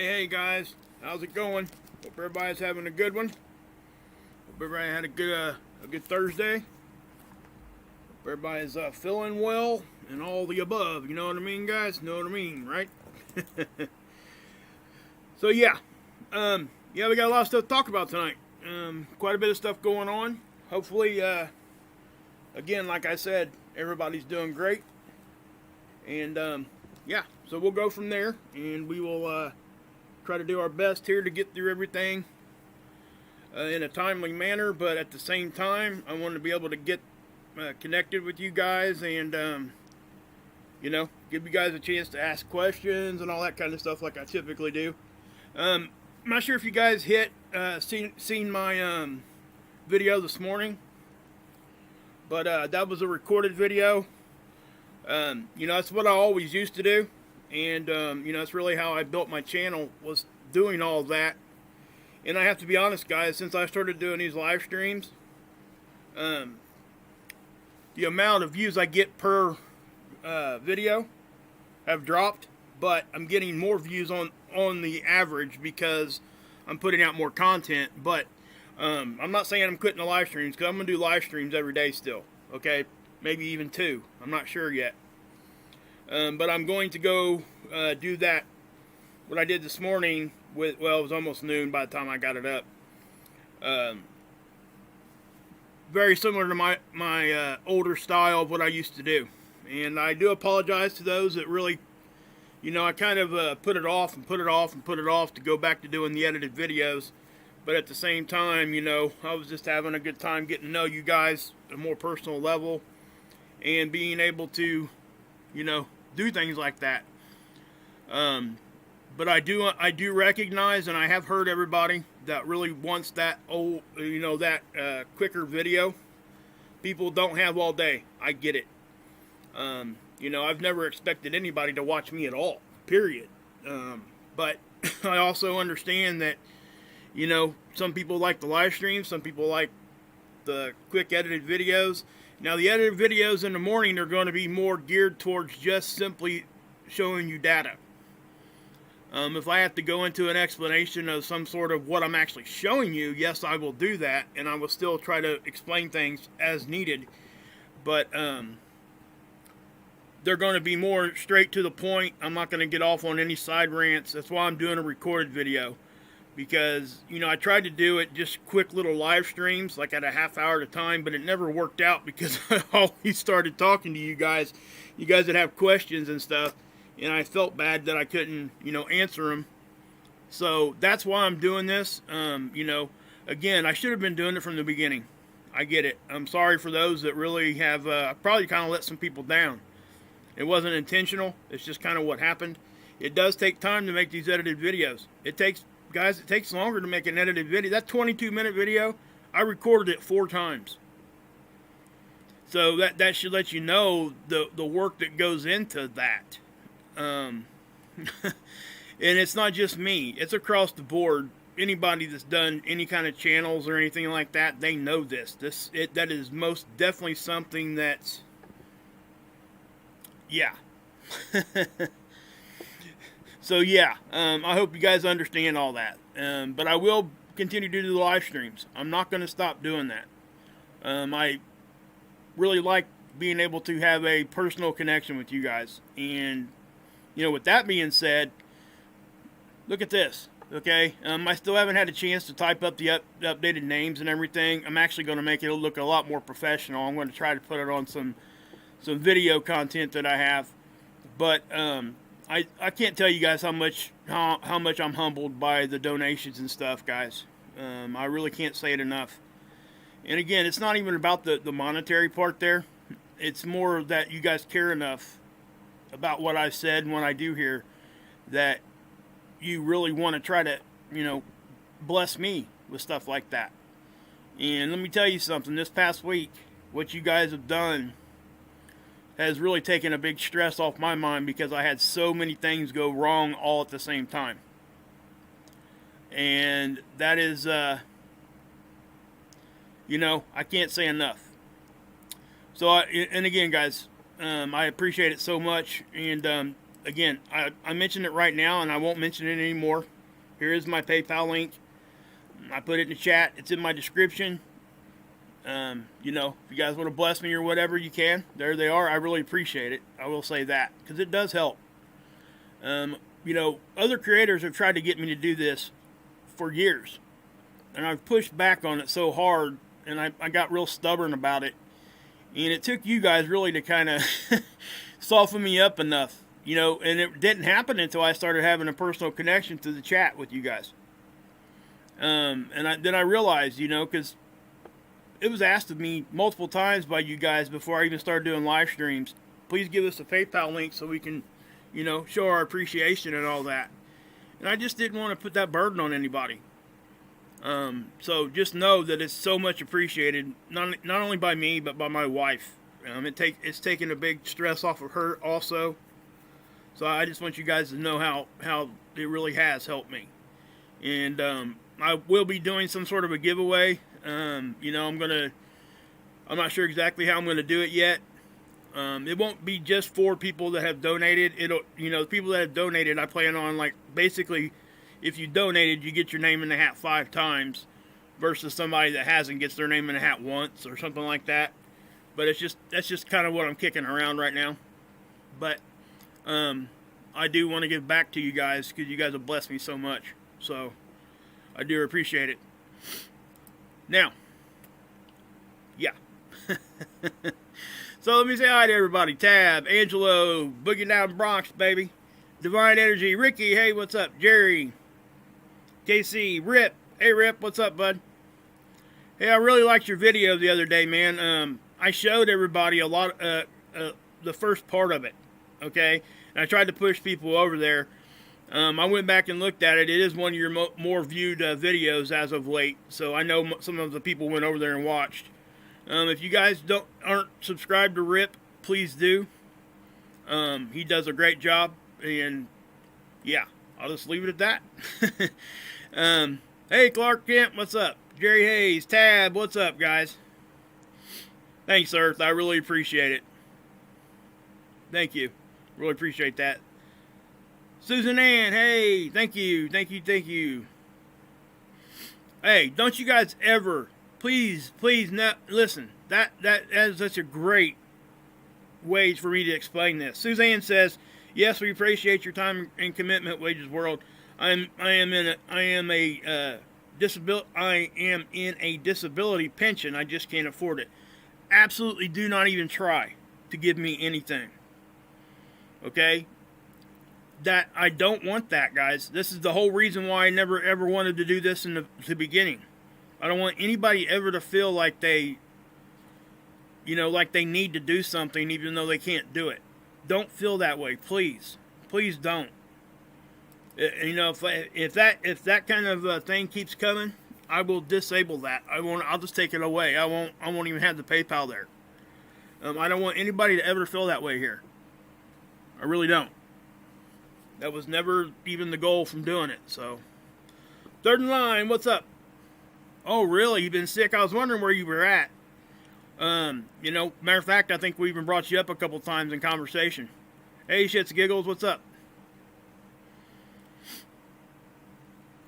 Hey guys, how's it going? Hope everybody's having a good one. Hope everybody had a good Thursday. Hope everybody's feeling well and all the above. You know what I mean, guys? Know what I mean, right? So yeah, we got a lot of stuff to talk about tonight. Quite a bit of stuff going on. Hopefully, again, like I said, everybody's doing great. And so we'll go from there, and we will try to do our best here to get through everything in a timely manner. But at the same time, I want to be able to get connected with you guys and give you guys a chance to ask questions and all that kind of stuff like I typically do. I'm not sure if you guys seen my video this morning, but that was a recorded video. That's what I always used to do. And, that's really how I built my channel, was doing all of that. And I have to be honest, guys, since I started doing these live streams, the amount of views I get per video have dropped. But I'm getting more views on the average because I'm putting out more content. But I'm not saying I'm quitting the live streams, because I'm going to do live streams every day still. Okay? Maybe even 2. I'm not sure yet. But I'm going to go do that, what I did this morning, it was almost noon by the time I got it up. Very similar to my older style of what I used to do. And I do apologize to those that really, I kind of put it off to go back to doing the edited videos. But at the same time, I was just having a good time getting to know you guys at a more personal level and being able to, do things like that. But I do recognize, and I have heard everybody that really wants that quicker video. People don't have all day. I get it. I've never expected anybody to watch me at all, period. But I also understand that, some people like the live stream, some people like the quick edited videos. Now, the edited videos in the morning are going to be more geared towards just simply showing you data. If I have to go into an explanation of some sort of what I'm actually showing you, yes, I will do that, and I will still try to explain things as needed. But they're going to be more straight to the point. I'm not going to get off on any side rants. That's why I'm doing a recorded video. Because, I tried to do it just quick little live streams, like at a half hour at a time, but it never worked out because I always started talking to you guys that have questions and stuff, and I felt bad that I couldn't, answer them. So that's why I'm doing this. Again, I should have been doing it from the beginning. I get it. I'm sorry for those that really have probably kind of let some people down. It wasn't intentional. It's just kind of what happened. It does take time to make these edited videos. It takes longer to make an edited video. That 22-minute video, I recorded it 4 times. So that should let you know the work that goes into that. And it's not just me. It's across the board. Anybody that's done any kind of channels or anything like that, they know this. That is most definitely something that's... Yeah. So yeah, I hope you guys understand all that. But I will continue to do the live streams. I'm not going to stop doing that. I really like being able to have a personal connection with you guys. And, with that being said, look at this, okay? I still haven't had a chance to type up the updated names and everything. I'm actually going to make it look a lot more professional. I'm going to try to put it on some video content that I have. But, I can't tell you guys how much I'm humbled by the donations and stuff, guys. I really can't say it enough. And again, it's not even about the monetary part there. It's more that you guys care enough about what I said and what I do here that you really want to try to, bless me with stuff like that. And let me tell you something. This past week, what you guys have done has really taken a big stress off my mind because I had so many things go wrong all at the same time. And that is, I can't say enough. So, and again, guys, I appreciate it so much. And again, I mentioned it right now, and I won't mention it anymore. Here is my PayPal link. I put it in the chat. It's in my description. You know, if you guys want to bless me or whatever, you can. There they are. I really appreciate it. I will say that, because it does help. You know, other creators have tried to get me to do this for years, and I've pushed back on it so hard, and I got real stubborn about it. And it took you guys really to kind of soften me up enough, you know, and it didn't happen until I started having a personal connection to the chat with you guys. And then I realized, you know, because it was asked of me multiple times by you guys before I even started doing live streams, please give us a PayPal link so we can, you know, show our appreciation and all that. And I just didn't want to put that burden on anybody. So just know that it's so much appreciated, not only by me, but by my wife. It's taken a big stress off of her also. So I just want you guys to know how it really has helped me. And I will be doing some sort of a giveaway. You know, I'm not sure exactly how I'm going to do it yet. It won't be just for people that have donated. You know, the people that have donated, I plan on, like, basically, if you donated, you get your name in the hat 5 times, versus somebody that hasn't gets their name in the hat once or something like that. But that's just kind of what I'm kicking around right now. But I do want to give back to you guys, because you guys have blessed me so much. So I do appreciate it. Now, yeah. So let me say hi to everybody. Tab, Angelo, Boogie Down Bronx, baby. Divine Energy, Ricky, hey, what's up? Jerry, KC, Rip, hey, Rip, what's up, bud? Hey, I really liked your video the other day, man. I showed everybody a lot, the first part of it, okay? And I tried to push people over there. I went back and looked at it. It is one of your more viewed videos as of late, so I know some of the people went over there and watched. If you guys aren't subscribed to Rip, please do. He does a great job, and yeah, I'll just leave it at that. Hey, Clark Kent, what's up? Jerry Hayes, Tab, what's up, guys? Thanks, Earth. I really appreciate it. Thank you. Really appreciate that. Susan Ann, hey, thank you, thank you, thank you. Hey, don't you guys ever, please, listen, that is such a great way for me to explain this. Suzanne says, yes, we appreciate your time and commitment, Wages World. I am in a disability pension. I just can't afford it. Absolutely do not even try to give me anything. Okay? That I don't want that, guys. This is the whole reason why I never ever wanted to do this in the beginning. I don't want anybody ever to feel like they, you know, like they need to do something even though they can't do it. Don't feel that way, please. Please don't. You know, if that kind of thing keeps coming, I will disable that. I'll just take it away. I won't even have the PayPal there. I don't want anybody to ever feel that way here. I really don't. That was never even the goal from doing it, so. Third in line, what's up? Oh, really? You've been sick? I was wondering where you were at. You know, matter of fact, I think we even brought you up a couple times in conversation. Hey, shits giggles, what's up?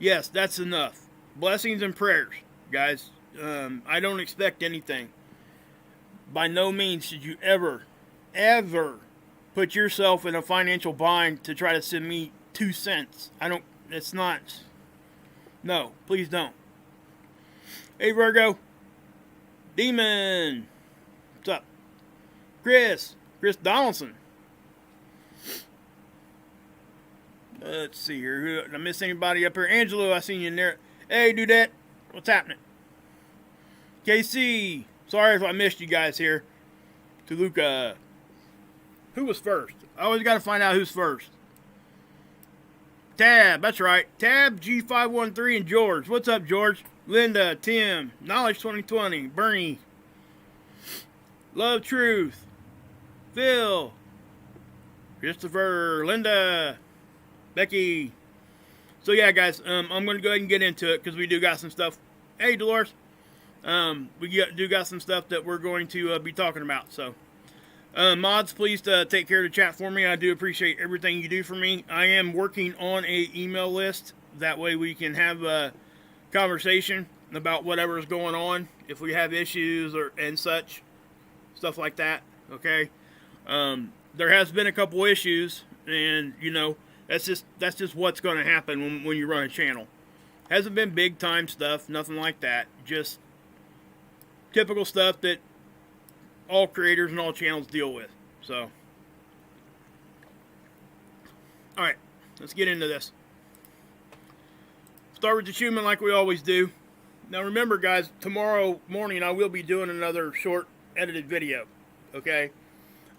Yes, that's enough. Blessings and prayers, guys. I don't expect anything. By no means should you ever put yourself in a financial bind to try to send me 2 cents. It's not. No, please don't. Hey, Virgo. Demon. What's up? Chris Donaldson. Let's see here. Did I miss anybody up here? Angelo, I seen you in there. Hey, Dudette. What's happening? KC. Sorry if I missed you guys here. Toluca. Who was first? I always got to find out who's first. Tab, that's right. Tab, G513, and George. What's up, George? Linda, Tim, Knowledge 2020, Bernie, Love Truth, Phil, Christopher, Linda, Becky. So yeah, guys, I'm going to go ahead and get into it because we do got some stuff. Hey, Dolores. Do got some stuff that we're going to be talking about. So Mods, please take care of the chat for me. I do appreciate everything you do for me. I am working on a email list. That way we can have a conversation about whatever is going on. If we have issues and such, stuff like that. Okay. There has been a couple issues, and that's just what's going to happen when you run a channel. Hasn't been big time stuff, nothing like that. Just typical stuff that all creators and all channels deal with. So, alright, let's get into this. Start with the human like we always do. Now remember guys, tomorrow morning I will be doing another short edited video. Okay?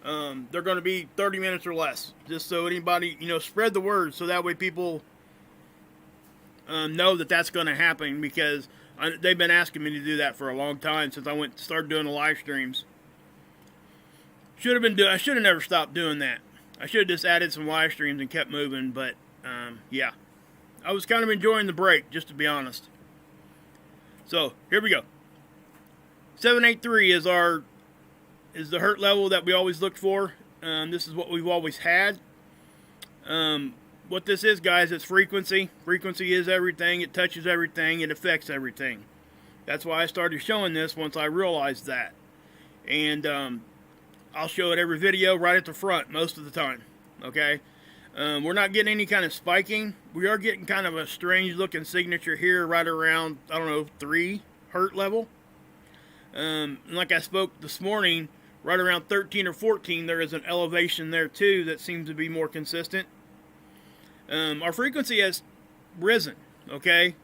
They're going to be 30 minutes or less. Just so anybody, spread the word so that way people know that that's going to happen, because they've been asking me to do that for a long time since I started doing the live streams. I should have never stopped doing that. I should have just added some live streams and kept moving, but yeah. I was kind of enjoying the break, just to be honest. So, here we go. 783 is the hurt level that we always look for. This is what we've always had. What this is, guys, it's frequency. Frequency is everything. It touches everything. It affects everything. That's why I started showing this once I realized that. And I'll show it every video right at the front most of the time. Okay? We're not getting any kind of spiking. We are getting kind of a strange looking signature here right around, 3 hurt level. Like I spoke this morning, right around 13 or 14, there is an elevation there too that seems to be more consistent. Our frequency has risen, okay?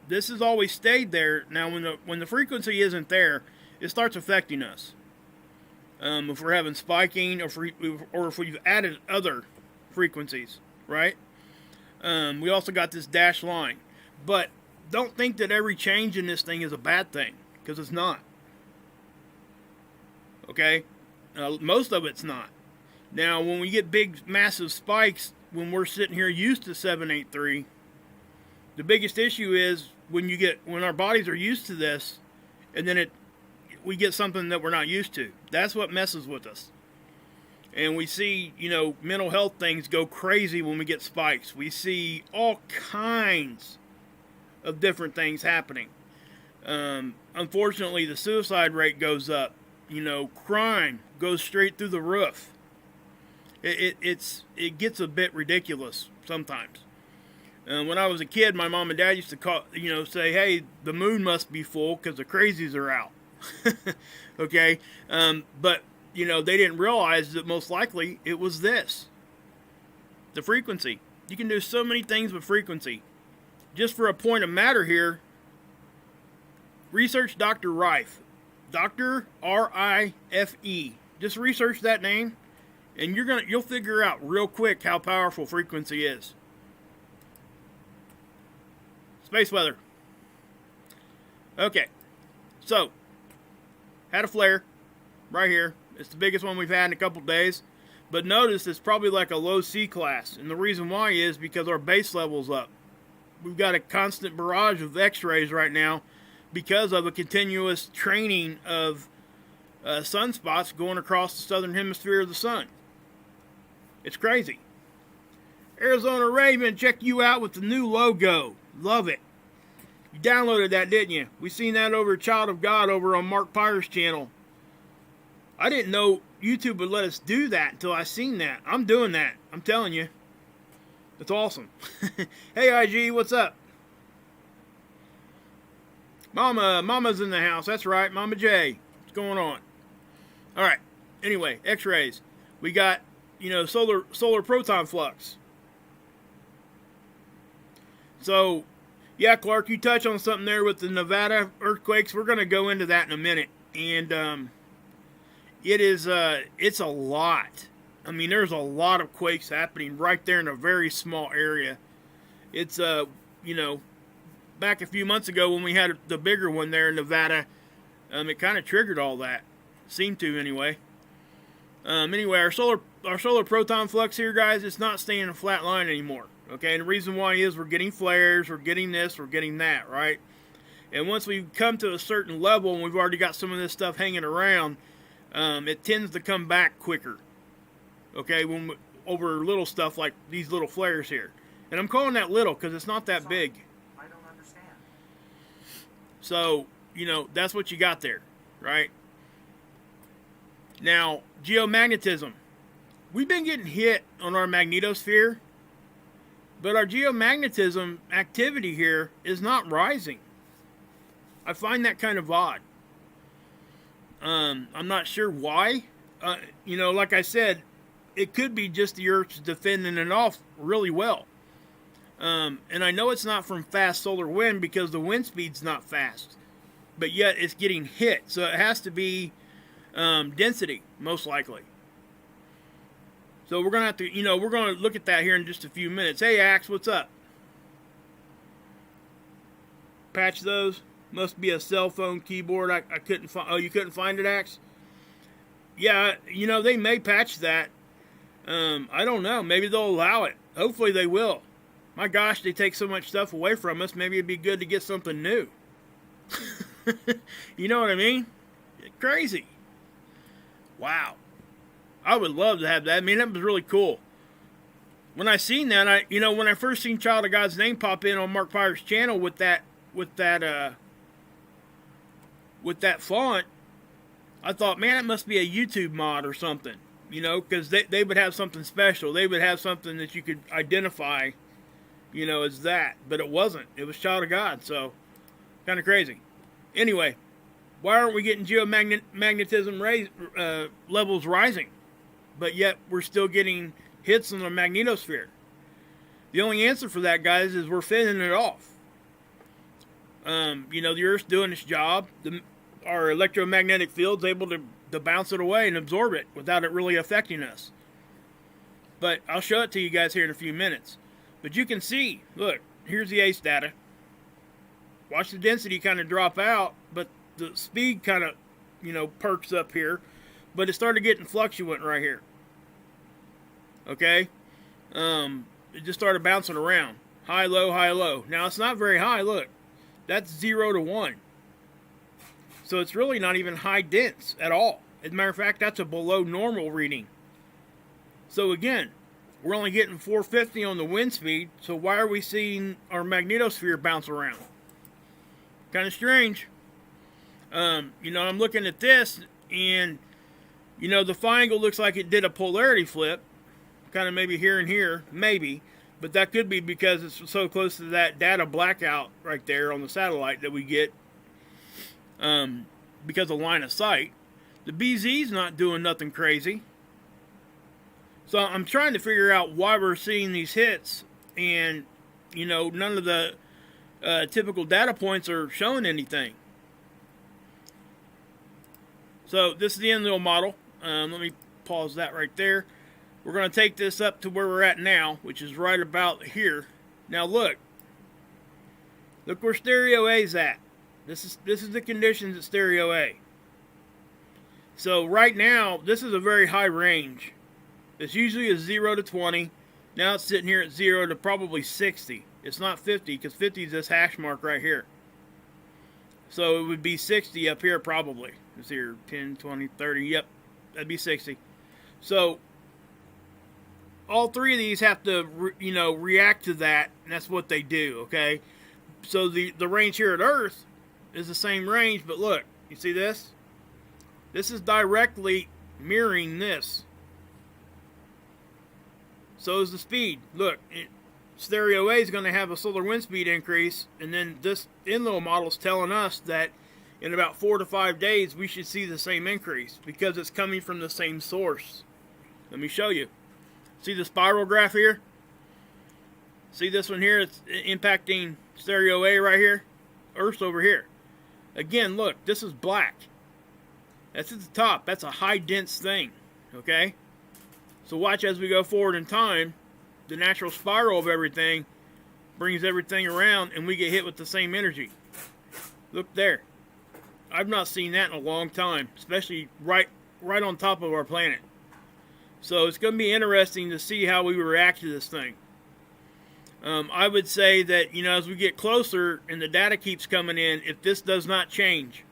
This has always stayed there. Now, when the frequency isn't there, it starts affecting us. If we're having spiking, or if we've added other frequencies, right? We also got this dashed line. But don't think that every change in this thing is a bad thing, because it's not. Okay? Most of it's not. Now, when we get big, massive spikes, when we're sitting here used to 783, the biggest issue is when our bodies are used to this, and then we get something that we're not used to. That's what messes with us. And we see, mental health things go crazy when we get spikes. We see all kinds of different things happening. Unfortunately, the suicide rate goes up. Crime goes straight through the roof. It gets a bit ridiculous sometimes. When I was a kid, my mom and dad used to say, hey, the moon must be full because the crazies are out. Okay? But, they didn't realize that most likely it was this. The frequency. You can do so many things with frequency. Just for a point of matter here, research Dr. Rife. Dr. R-I-F-E. Just research that name, and you'll figure out real quick how powerful frequency is. Space weather. Okay. So, had a flare right here. It's the biggest one we've had in a couple days. But notice it's probably like a low C class. And the reason why is because our base level's up. We've got a constant barrage of X-rays right now because of a continuous training of sunspots going across the southern hemisphere of the sun. It's crazy. Arizona Raven, check you out with the new logo. Love it. You downloaded that, didn't you? We seen that over at Child of God over on Mark Pyre's channel. I didn't know YouTube would let us do that until I seen that. I'm doing that. I'm telling you. It's awesome. Hey, IG, what's up? Mama's in the house. That's right, Mama J. What's going on? All right. Anyway, X-rays. We got, solar proton flux. So, yeah, Clark, you touch on something there with the Nevada earthquakes. We're going to go into that in a minute. And it's a lot. I mean, there's a lot of quakes happening right there in a very small area. It's, back a few months ago when we had the bigger one there in Nevada, it kind of triggered all that. Seemed to, anyway. Anyway, our solar proton flux here, guys, it's not staying in a flat line anymore. Okay, and the reason why is we're getting flares, we're getting this, we're getting that, right? And once we come to a certain level and we've already got some of this stuff hanging around, it tends to come back quicker. Okay, over little stuff like these little flares here. And I'm calling that little because it's not that big. I don't understand. So, that's what you got there, right? Now, geomagnetism. We've been getting hit on our magnetosphere, but our geomagnetism activity here is not rising. I find that kind of odd. I'm not sure why. Like I said, it could be just the Earth's defending it off really well. And I know it's not from fast solar wind because the wind speed's not fast. But yet it's getting hit. So it has to be density, most likely. So we're going to have to, we're going to look at that here in just a few minutes. Hey, Axe, what's up? Patch those. Must be a cell phone keyboard. I couldn't find. Oh, you couldn't find it, Axe? Yeah, they may patch that. I don't know. Maybe they'll allow it. Hopefully they will. My gosh, they take so much stuff away from us. Maybe it'd be good to get something new. You know what I mean? Crazy. Wow. I would love to have that. I mean, that was really cool. When I seen that, when I first seen Child of God's Name pop in on Mark Pyre's channel with that font, I thought, man, it must be a YouTube mod or something, because they would have something special. They would have something that you could identify, as that. But it wasn't. It was Child of God, so kind of crazy. Anyway, why aren't we getting geomagnetism levels rising? But yet we're still getting hits on the magnetosphere. The only answer for that, guys, is we're fending it off. The Earth's doing its job. Our electromagnetic field's able to bounce it away and absorb it without it really affecting us. But I'll show it to you guys here in a few minutes. But you can see, look, here's the ACE data. Watch the density kind of drop out, but the speed kind of, perks up here. But it started getting fluctuant right here. Okay? It just started bouncing around. High, low, high, low. Now, it's not very high, look. That's 0 to 1. So it's really not even high dense at all. As a matter of fact, that's a below normal reading. So again, we're only getting 450 on the wind speed. So why are we seeing our magnetosphere bounce around? Kind of strange. I'm looking at this, and the triangle looks like it did a polarity flip, kind of maybe here and here, maybe, but that could be because it's so close to that data blackout right there on the satellite that we get because of line of sight. The BZ's not doing nothing crazy. So I'm trying to figure out why we're seeing these hits, and none of the typical data points are showing anything. So this is the Enlil model. Let me pause that right there. We're going to take this up to where we're at now, which is right about here. Now look where stereo A is at. This is the conditions at stereo A. So right now, this is a very high range. It's usually a 0 to 20. Now it's sitting here at 0 to probably 60. It's not 50, because 50 is this hash mark right here. So it would be 60 up here probably. It's here 10, 20, 30. Yep, that'd be 60. So all three of these have to, react to that, and that's what they do, okay? So the range here at Earth is the same range, but look, you see this? This is directly mirroring this. So is the speed. Look, stereo A is going to have a solar wind speed increase, and then this Enlil model is telling us that in about 4 to 5 days we should see the same increase because it's coming from the same source. Let me show you. See the spiral graph here? See this one here? It's impacting stereo A right here. Earth's over here. Again, look, this is black. That's at the top. That's a high dense thing. Okay? So watch as we go forward in time, the natural spiral of everything brings everything around and we get hit with the same energy. Look there. I've not seen that in a long time, especially right on top of our planet. So it's going to be interesting to see how we react to this thing. I would say that, as we get closer and the data keeps coming in, if this does not change,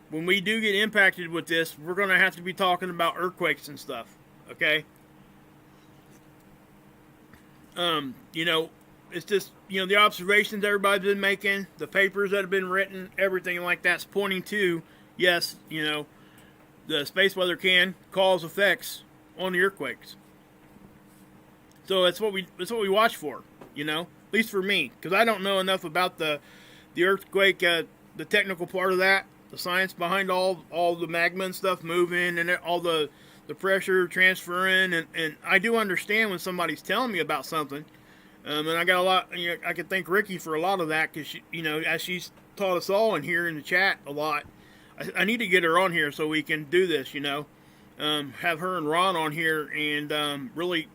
when we do get impacted with this, we're going to have to be talking about earthquakes and stuff. Okay? You know, it's just, you know, the observations everybody's been making, the papers that have been written, everything like that's pointing to, yes, you know, the space weather can cause effects on the earthquakes. So that's what we watch for, you know, at least for me, because I don't know enough about the earthquake, the technical part of that, the science behind all the magma and stuff moving and all the pressure transferring, and I do understand when somebody's telling me about something, and I got a lot. You know, I can thank Ricky for a lot of that, because you know, as she's taught us all in here in the chat a lot. I need to get her on here so we can do this. You know, have her and Ron on here and really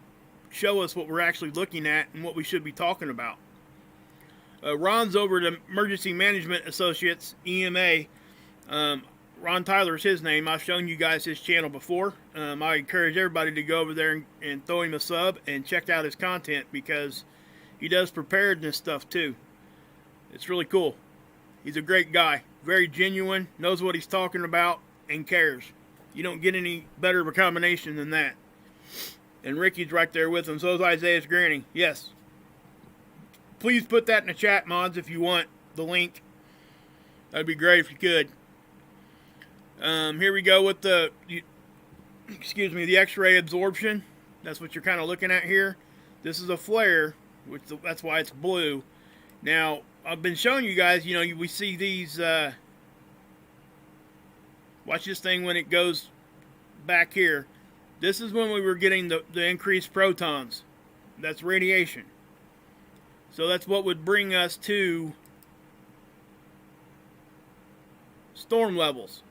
show us what we're actually looking at and what we should be talking about. Ron's over at Emergency Management Associates, EMA. Ron Tyler's his name. I've shown you guys his channel before. I encourage everybody to go over there and throw him a sub and check out his content, because he does preparedness stuff too. It's really cool. He's a great guy. Very genuine, knows what he's talking about, and cares. You don't get any better of a combination than that. And Ricky's right there with him. So is Isaiah's granny. Yes. Please put that in the chat, mods, if you want the link. That'd be great if you could. Here we go with the X-ray absorption. That's what you're kind of looking at here. This is a flare, that's why it's blue. Now, I've been showing you guys, you know, we see these, watch this thing when it goes back here. This is when we were getting the increased protons. That's radiation. So that's what would bring us to storm levels.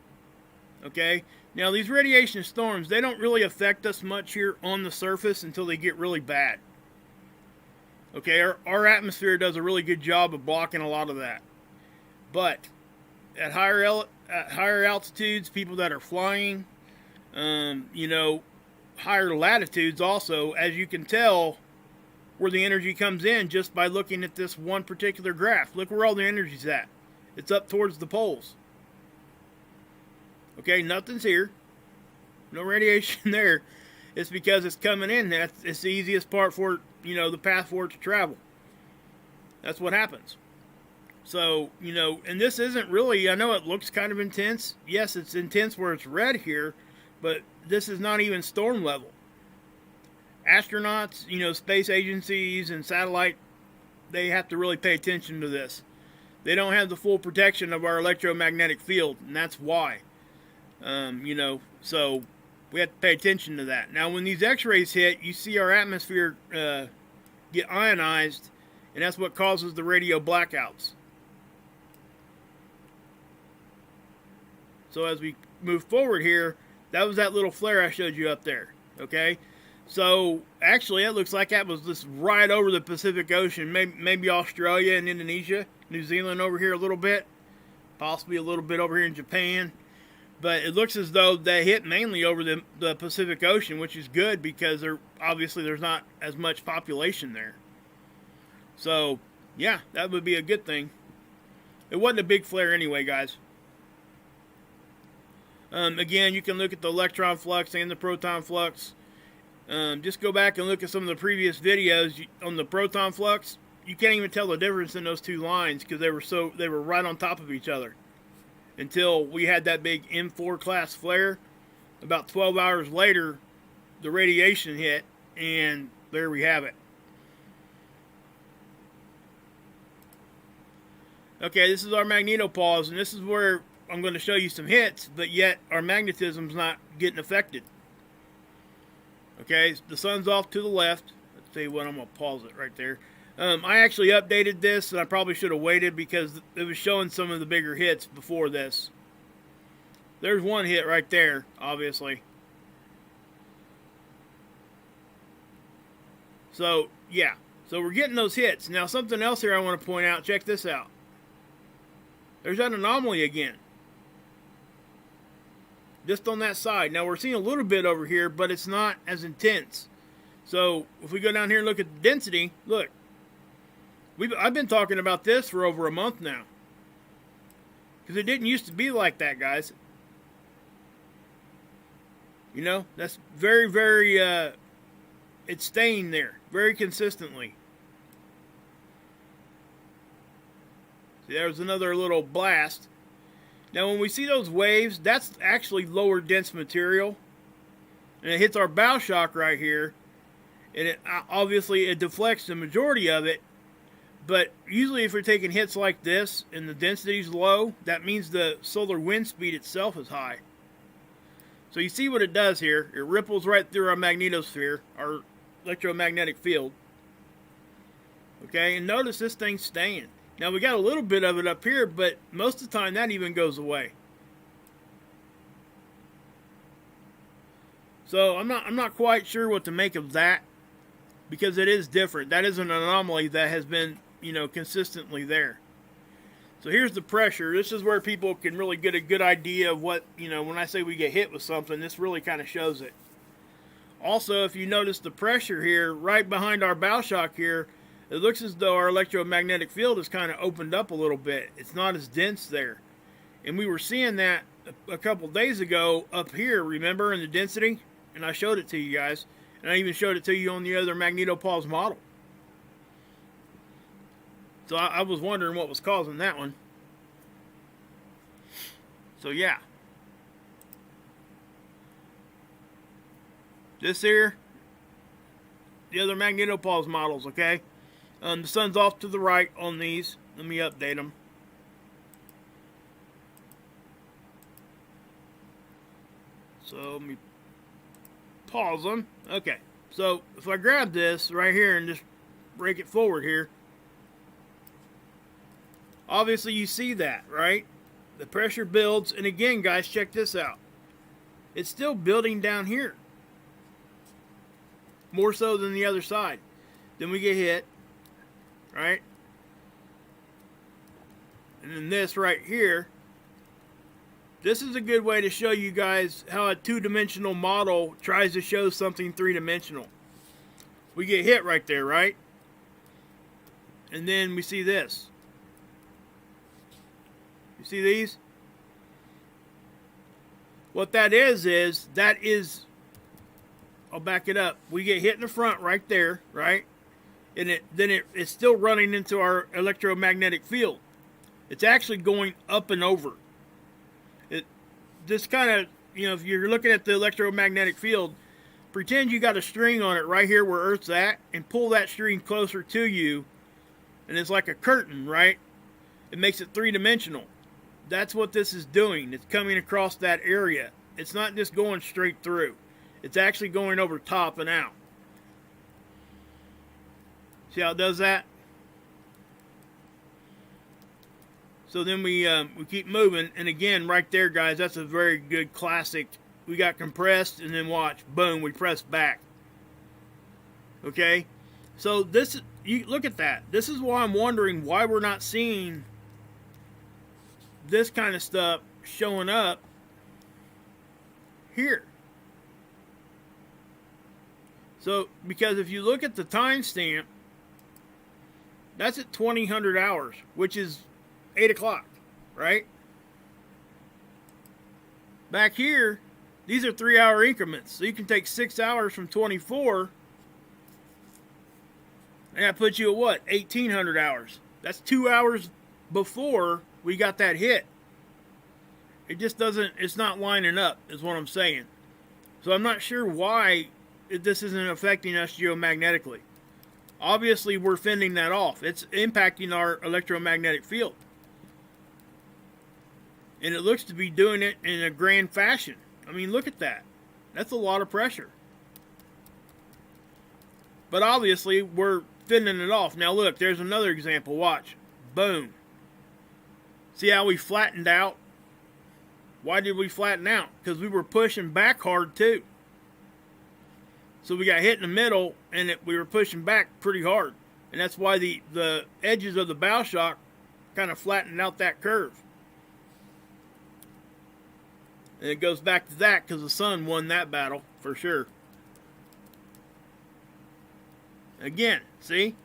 Okay, now these radiation storms, they don't really affect us much here on the surface until they get really bad. Okay, our atmosphere does a really good job of blocking a lot of that. But at higher altitudes, people that are flying, you know, higher latitudes also, as you can tell where the energy comes in just by looking at this one particular graph. Look where all the energy's at. It's up towards the poles. Okay, nothing's here. No radiation there. It's because it's coming in. It's the easiest part for, you know, the path for it to travel. That's what happens. So, you know, and this isn't really, I know it looks kind of intense. Yes, it's intense where it's red here, but this is not even storm level. Astronauts, you know, space agencies and satellite, they have to really pay attention to this. They don't have the full protection of our electromagnetic field, and that's why. You know, so we have to pay attention to that. Now, when these X-rays hit, you see our atmosphere get ionized, and that's what causes the radio blackouts. So as we move forward here, that was that little flare I showed you up there. Okay, so actually, it looks like that was just right over the Pacific Ocean, maybe Australia and Indonesia, New Zealand over here a little bit, possibly a little bit over here in Japan. But it looks as though they hit mainly over the Pacific Ocean, which is good because there's not as much population there. So, yeah, that would be a good thing. It wasn't a big flare anyway, guys. Again, you can look at the electron flux and the proton flux. Just go back and look at some of the previous videos on the proton flux. You can't even tell the difference in those two lines because they were right on top of each other. Until we had that big M4 class flare. About 12 hours later, the radiation hit, and there we have it. Okay, this is our magnetopause, and this is where I'm going to show you some hits, but yet our magnetism's not getting affected. Okay, the sun's off to the left. Let's tell you what, I'm going to pause it right there. I actually updated this, and I probably should have waited because it was showing some of the bigger hits before this. There's one hit right there, obviously. So, yeah. So we're getting those hits. Now, something else here I want to point out. Check this out. There's that anomaly again. Just on that side. Now, we're seeing a little bit over here, but it's not as intense. So, if we go down here and look at the density, look. I've been talking about this for over a month now. Because it didn't used to be like that, guys. You know, that's very, very, it's staying there very consistently. See, there's another little blast. Now, when we see those waves, that's actually lower dense material. And it hits our bow shock right here. And it, obviously, it deflects the majority of it. But usually if we're taking hits like this and the density is low, that means the solar wind speed itself is high. So you see what it does here. It ripples right through our magnetosphere, our electromagnetic field. Okay, and notice this thing's staying. Now we got a little bit of it up here, but most of the time that even goes away. So I'm not quite sure what to make of that, because it is different. That is an anomaly that has been, you know, consistently there. So here's the pressure. This is where people can really get a good idea of what, you know, when I say we get hit with something, this really kind of shows it. Also, if you notice the pressure here, right behind our bow shock here, it looks as though our electromagnetic field is kind of opened up a little bit. It's not as dense there. And we were seeing that a couple days ago up here, remember, in the density? And I showed it to you guys. And I even showed it to you on the other magnetopause model. So I was wondering what was causing that one. So yeah. This here, the other magnetopause models, okay? The sun's off to the right on these. Let me update them. So let me pause them. Okay. So if I grab this right here and just break it forward here, obviously you see that, right? The pressure builds, and again, guys, check this out. It's still building down here. More so than the other side. Then we get hit, right? And then this right here, this is a good way to show you guys how a two-dimensional model tries to show something three-dimensional. We get hit right there, right? And then we see this. You see these? What that is, I'll back it up. We get hit in the front right there, right? And it's still running into our electromagnetic field. It's actually going up and over. It just kind of, you know, if you're looking at the electromagnetic field, pretend you got a string on it right here where Earth's at, and pull that string closer to you, and it's like a curtain, right? It makes it three-dimensional. That's what this is doing. It's coming across that area. It's not just going straight through. It's actually going over top and out. See how it does that? So then we keep moving, and again, right there, guys, that's a very good classic. We got compressed, and then watch, boom, we press back. Okay? So this, you look at that. This is why I'm wondering why we're not seeing this kind of stuff showing up here. So, because if you look at the timestamp, that's at 2000 hours, which is 8 o'clock, right? Back here, these are 3-hour increments. So you can take 6 hours from 24, and that puts you at what? 1800 hours. That's 2 hours before we got that hit. It just doesn't, it's not lining up, is what I'm saying. So I'm not sure why this isn't affecting us geomagnetically. Obviously, we're fending that off. It's impacting our electromagnetic field. And it looks to be doing it in a grand fashion. I mean, look at that. That's a lot of pressure. But obviously, we're fending it off. Now look, there's another example. Watch. Boom. See how we flattened out? Why did we flatten out? Because we were pushing back hard too. So we got hit in the middle, and we were pushing back pretty hard. And that's why the edges of the bow shock kind of flattened out that curve. And it goes back to that because the sun won that battle for sure. Again, see?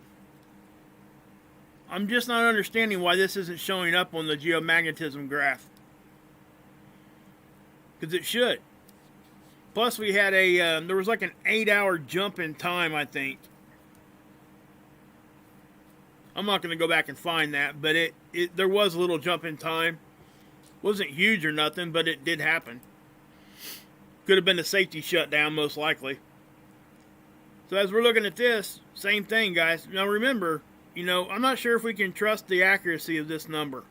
I'm just not understanding why this isn't showing up on the geomagnetism graph. Because it should. Plus we had a, there was like an 8-hour jump in time, I think. I'm not going to go back and find that, but there was a little jump in time. Wasn't huge or nothing, but it did happen. Could have been a safety shutdown, most likely. So as we're looking at this, same thing, guys. Now remember, you know, I'm not sure if we can trust the accuracy of this number.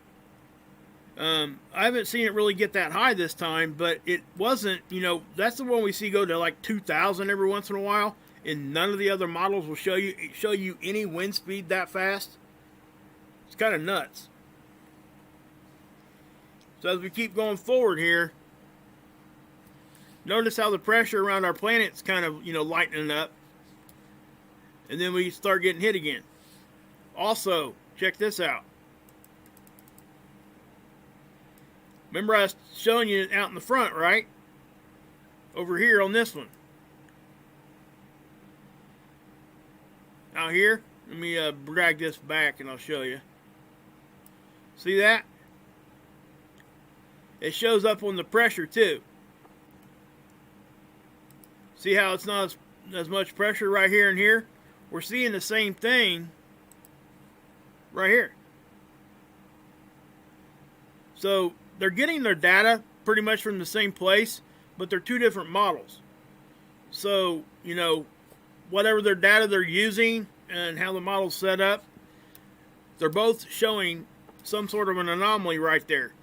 I haven't seen it really get that high this time, but it wasn't, you know, that's the one we see go to like 2,000 every once in a while, and none of the other models will show you any wind speed that fast. It's kind of nuts. So as we keep going forward here, notice how the pressure around our planet's kind of, you know, lightening up. And then we start getting hit again. Also, check this out. Remember I was showing you out in the front, right? Over here on this one. Out here, let me drag this back and I'll show you. See that? It shows up on the pressure too. See how it's not as much pressure right here and here? We're seeing the same thing right here. So they're getting their data pretty much from the same place, but they're two different models. So, you know, whatever their data they're using and how the model's set up, they're both showing some sort of an anomaly right there.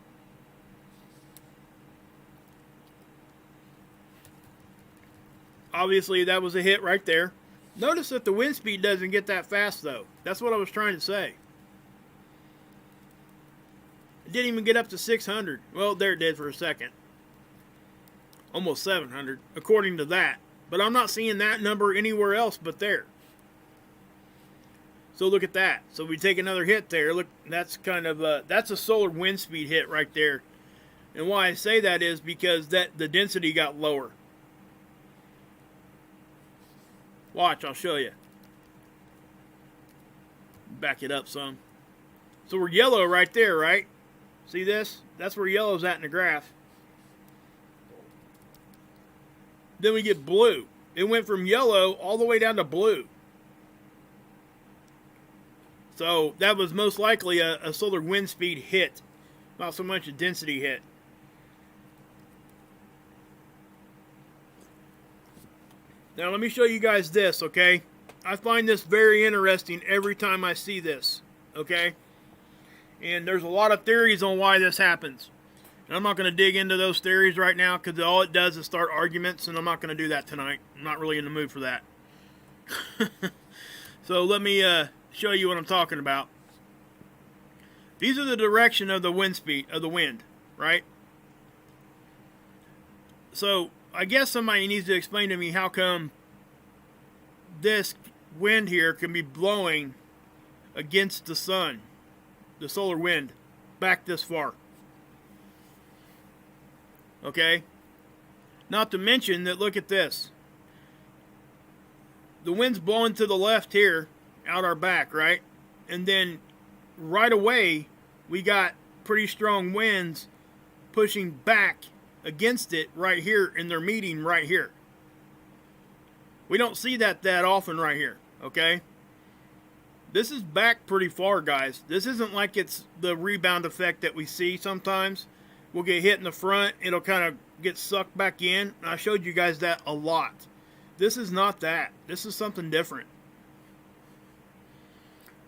Obviously, that was a hit right there. Notice that the wind speed doesn't get that fast, though. That's what I was trying to say. It didn't even get up to 600. Well, there it did for a second. Almost 700, according to that. But I'm not seeing that number anywhere else but there. So look at that. So we take another hit there. Look, that's kind of that's a solar wind speed hit right there. And why I say that is because the density got lower. Watch, I'll show you. Back it up some. So we're yellow right there, right? See this? That's where yellow's at in the graph. Then we get blue. It went from yellow all the way down to blue. So that was most likely a solar wind speed hit. Not so much a density hit. Now let me show you guys this, okay? I find this very interesting every time I see this, okay? And there's a lot of theories on why this happens. And I'm not going to dig into those theories right now because all it does is start arguments, and I'm not going to do that tonight. I'm not really in the mood for that. So let me show you what I'm talking about. These are the direction of the wind speed, of the wind, right? So I guess somebody needs to explain to me how come this wind here can be blowing against the sun, the solar wind, back this far. Okay? Not to mention that, look at this. The wind's blowing to the left here, out our back, right? And then right away, we got pretty strong winds pushing back against it right here, and they're meeting right here. We don't see that often right here, okay? This is back pretty far, guys. This isn't like it's the rebound effect that we see sometimes. We'll get hit in the front, it'll kind of get sucked back in. I showed you guys that a lot. This is not that. This is something different.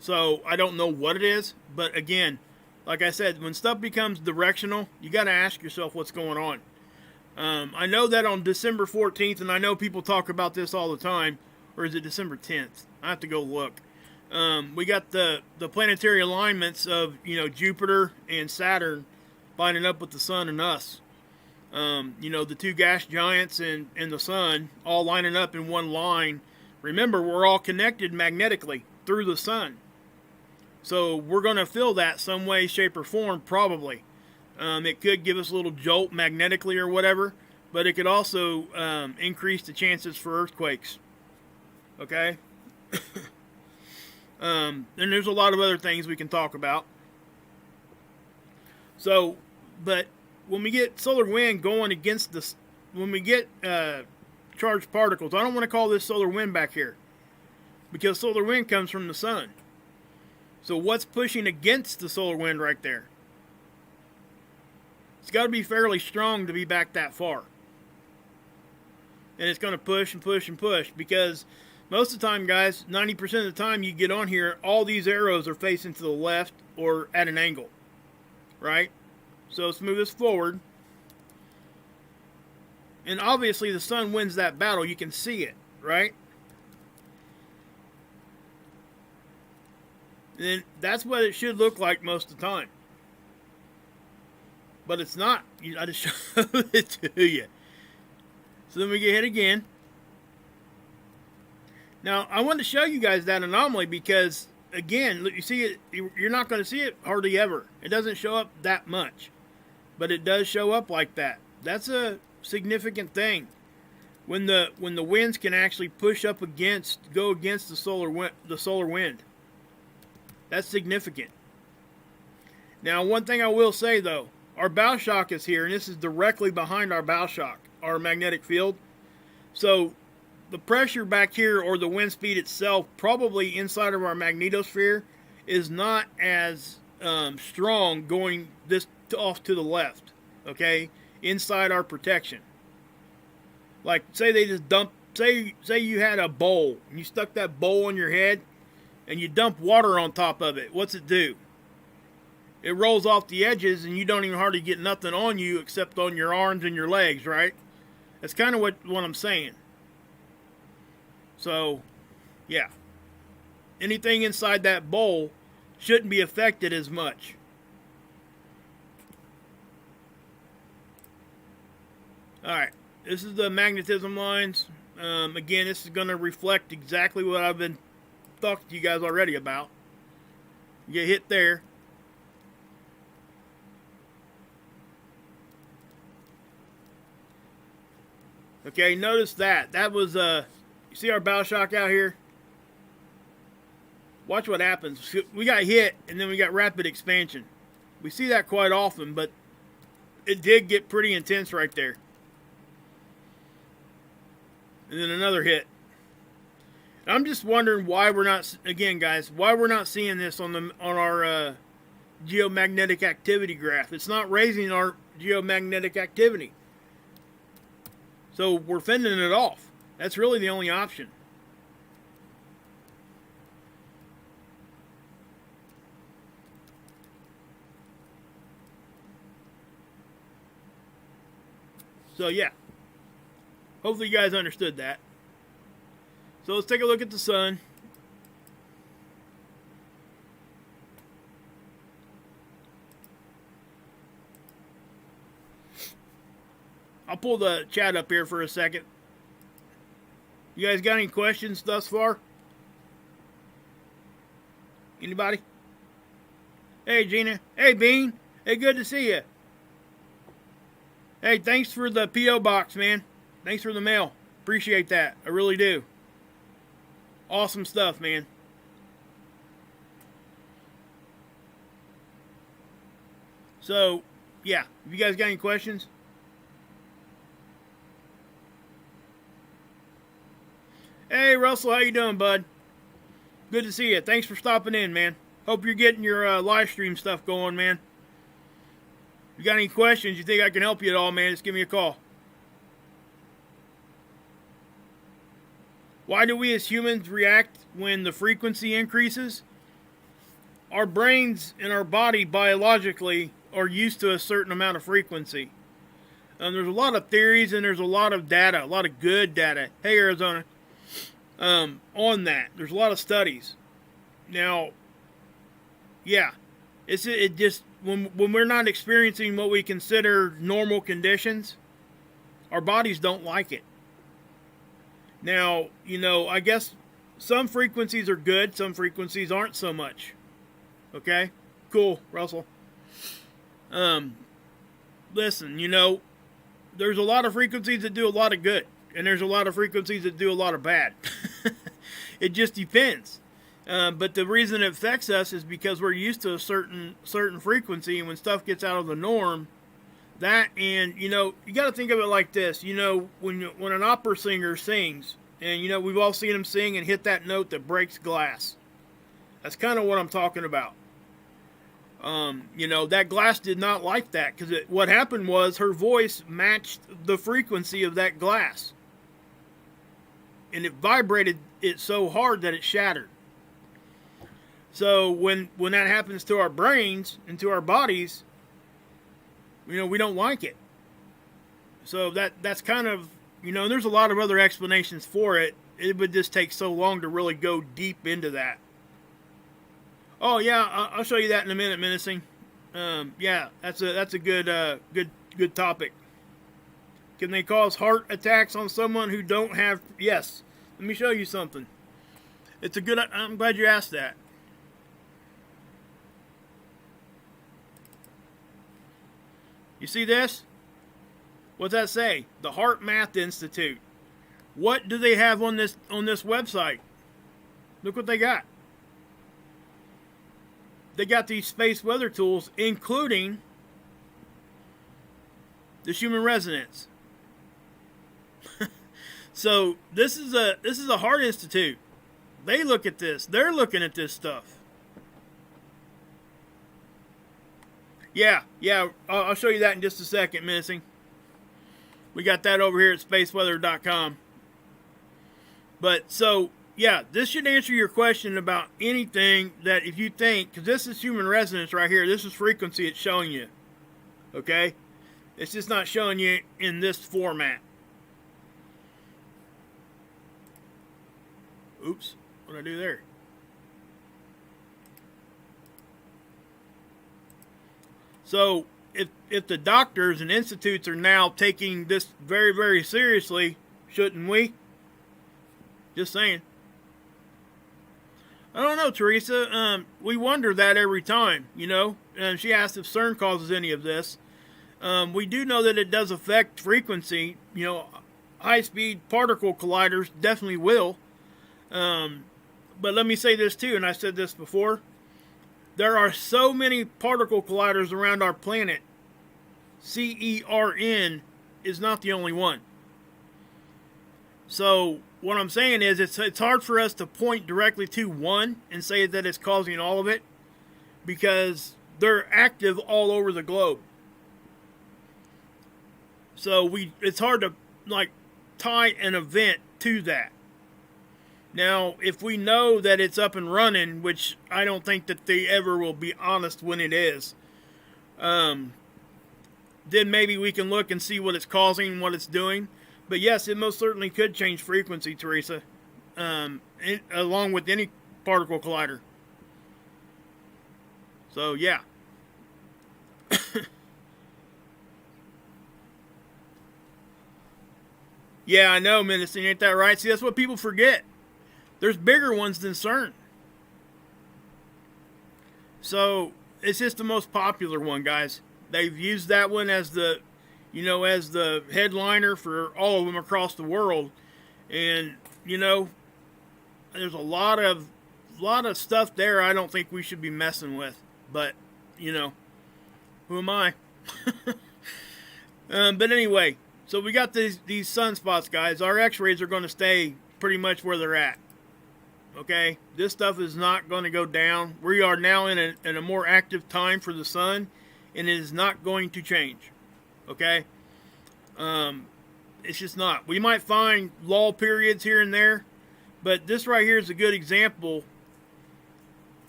So I don't know what it is, but again, like I said, when stuff becomes directional, you got to ask yourself what's going on. I know that on December 14th, and I know people talk about this all the time, or is it December 10th? I have to go look. We got the planetary alignments of, you know, Jupiter and Saturn lining up with the sun and us. You know, the two gas giants and the sun all lining up in one line. Remember, we're all connected magnetically through the sun. So we're going to feel that some way, shape, or form, probably. It could give us a little jolt magnetically or whatever, but it could also increase the chances for earthquakes. Okay? And there's a lot of other things we can talk about. So, but when we get solar wind going against this, when we get charged particles, I don't want to call this solar wind back here, because solar wind comes from the sun. So what's pushing against the solar wind right there? It's got to be fairly strong to be back that far. And it's going to push and push and push, because most of the time, guys, 90% of the time you get on here, all these arrows are facing to the left or at an angle, right? So let's move this forward. And obviously the sun wins that battle. You can see it, right? And that's what it should look like most of the time. But it's not. I just showed it to you. So then we get hit again. Now, I wanted to show you guys that anomaly because, again, look, you see it. You're not going to see it hardly ever. It doesn't show up that much. But it does show up like that. That's a significant thing. When the winds can actually push up against, go against the solar wind. That's significant. Now, one thing I will say, though, our bow shock is here, and this is directly behind our bow shock, our magnetic field. So the pressure back here, or the wind speed itself, probably inside of our magnetosphere, is not as strong going this off to the left, okay, inside our protection. Like, say they just dump, say you had a bowl, and you stuck that bowl on your head, and you dump water on top of it. What's it do? It rolls off the edges, and you don't even hardly get nothing on you except on your arms and your legs, right? That's kind of what I'm saying. So, yeah. Anything inside that bowl shouldn't be affected as much. Alright, this is the magnetism lines. Again, this is going to reflect exactly what I've been talking to you guys already about. You get hit there. Okay, notice that. That was, you see our bow shock out here? Watch what happens. We got hit, and then we got rapid expansion. We see that quite often, but it did get pretty intense right there. And then another hit. I'm just wondering why we're not, again, guys, why we're not seeing this on our geomagnetic activity graph. It's not raising our geomagnetic activity. So we're fending it off. That's really the only option. So yeah. Hopefully you guys understood that. So let's take a look at the sun. I'll pull the chat up here for a second. You guys got any questions thus far? Anybody? Hey, Gina. Hey, Bean. Hey, good to see you. Hey, thanks for the P.O. box, man. Thanks for the mail. Appreciate that. I really do. Awesome stuff, man. So, yeah. Have you guys got any questions? Hey, Russell. How you doing, bud? Good to see you. Thanks for stopping in, man. Hope you're getting your live stream stuff going, man. If you got any questions, you think I can help you at all, man, just give me a call. Why do we as humans react when the frequency increases? Our brains and our body biologically are used to a certain amount of frequency. There's a lot of theories and there's a lot of data, a lot of good data. Hey, Arizona. On that. There's a lot of studies. Now, yeah, it just, when we're not experiencing what we consider normal conditions, our bodies don't like it. Now, you know, I guess some frequencies are good, some frequencies aren't so much. Okay? Cool, Russell. Listen, you know, there's a lot of frequencies that do a lot of good, and there's a lot of frequencies that do a lot of bad. It just depends. But the reason it affects us is because we're used to a certain frequency, and when stuff gets out of the norm, that, and you got to think of it like this. When an opera singer sings, and we've all seen them sing and hit that note that breaks glass. That's kind of what I'm talking about. That glass did not like that, because what happened was her voice matched the frequency of that glass, and it vibrated it so hard that it shattered. So when that happens to our brains and to our bodies, we don't like it. So that's kind of, there's a lot of other explanations for it. It would just take so long to really go deep into that. Oh yeah, I'll show you that in a minute, Menacing. Yeah, that's a good topic. Can they cause heart attacks on someone who don't have? Yes. Let me show you something. I'm glad you asked that. You see this? What's that say? The Heart Math Institute. What do they have on this website? Look what they got. They got these space weather tools, including the human resonance. So this is a heart institute. They look at this. They're looking at this stuff. Yeah. I'll show you that in just a second, Menacing. We got that over here at spaceweather.com. But so, yeah, this should answer your question about anything that if you think, because this is human resonance right here. This is frequency it's showing you. Okay? It's just not showing you in this format. Oops. What did I do there? So, if the doctors and institutes are now taking this very, very seriously, shouldn't we? Just saying. I don't know, Teresa. We wonder that every time, She asked if CERN causes any of this. We do know that it does affect frequency. High-speed particle colliders definitely will. But let me say this too, and I said this before. There are so many particle colliders around our planet. CERN is not the only one. So what I'm saying is it's hard for us to point directly to one and say that it's causing all of it, because they're active all over the globe. So it's hard to tie an event to that. Now, if we know that it's up and running, which I don't think that they ever will be honest when it is, then maybe we can look and see what it's causing, what it's doing. But yes, it most certainly could change frequency, Teresa, along with any particle collider. So, yeah. Yeah, I know, Menacing, ain't that right? See, that's what people forget. There's bigger ones than CERN. So, it's just the most popular one, guys. They've used that one as the headliner for all of them across the world. And, there's a lot of stuff there I don't think we should be messing with. But, who am I? But anyway, so we got these sunspots, guys. Our x-rays are going to stay pretty much where they're at. Okay, this stuff is not going to go down. We are now in a more active time for the sun, and it is not going to change. Okay, it's just not. We might find lull periods here and there, but this right here is a good example.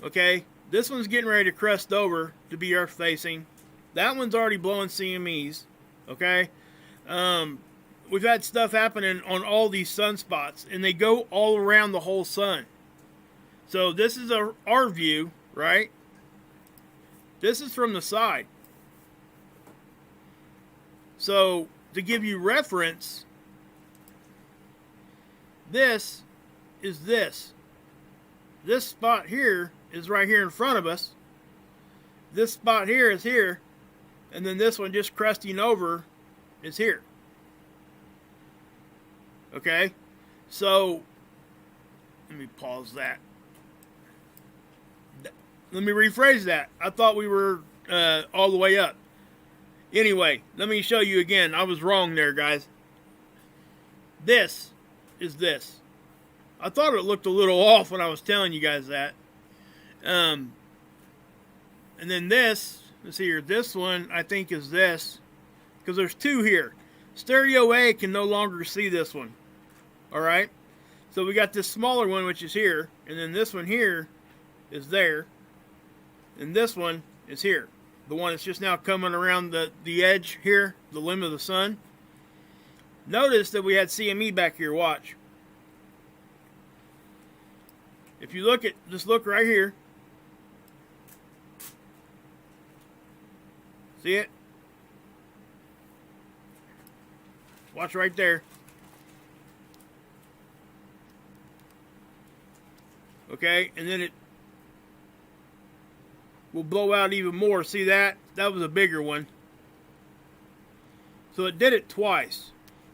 Okay, this one's getting ready to crest over to be Earth facing. That one's already blowing CMEs. Okay, we've had stuff happening on all these sunspots, and they go all around the whole sun. So this is our view, right? This is from the side. So to give you reference, this is this. This spot here is right here in front of us. This spot here is here. And then this one just cresting over is here. Okay? So, let me pause that. let me rephrase that. I thought we were all the way up. Anyway, let me show you again. I was wrong there, guys. This is this. I thought it looked a little off when I was telling you guys that. And then this, let's see here, this one I think is this, because there's two here. Stereo A can no longer see this one. Alright? So we got this smaller one, which is here, and then this one here is there, and this one is here. The one that's just now coming around the edge here, the limb of the sun. Notice that we had CME back here, watch. If you look at, just look right here. See it? Watch right there. Okay, and then it will blow out even more. See that? That was a bigger one. So it did it twice.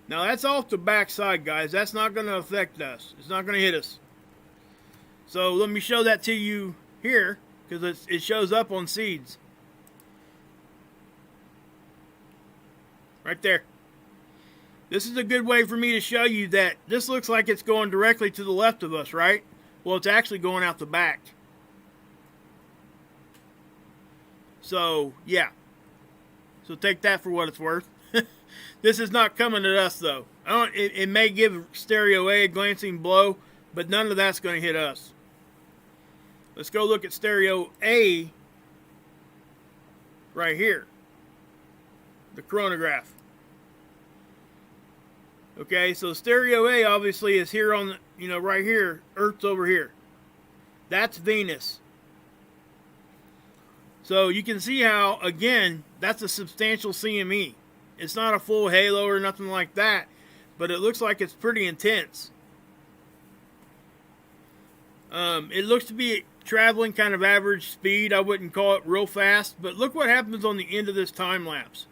Now that's off the back side, guys. That's not going to affect us. It's not going to hit us. So let me show that to you here, because it shows up on seeds. Right there. This is a good way for me to show you that this looks like it's going directly to the left of us, right? Well, it's actually going out the back. So, yeah. So take that for what it's worth. This is not coming at us, though. It may give Stereo A a glancing blow, but none of that's going to hit us. Let's go look at Stereo A right here. The coronagraph. Okay, so Stereo A obviously is here on the, right here. Earth's over here. That's Venus. So you can see how, again, that's a substantial CME. It's not a full halo or nothing like that, but it looks like it's pretty intense. It looks to be traveling kind of average speed. I wouldn't call it real fast, but look what happens on the end of this time lapse.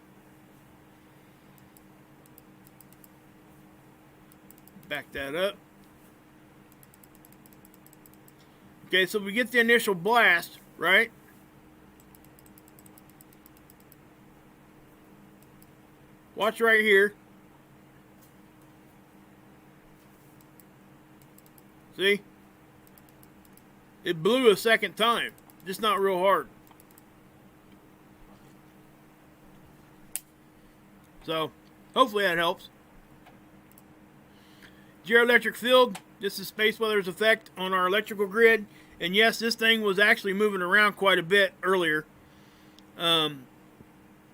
Back that up. Okay, so we get the initial blast, right? Watch right here. See? It blew a second time. Just not real hard. So, hopefully that helps. Geoelectric field. This is space weather's effect on our electrical grid. And yes, this thing was actually moving around quite a bit earlier.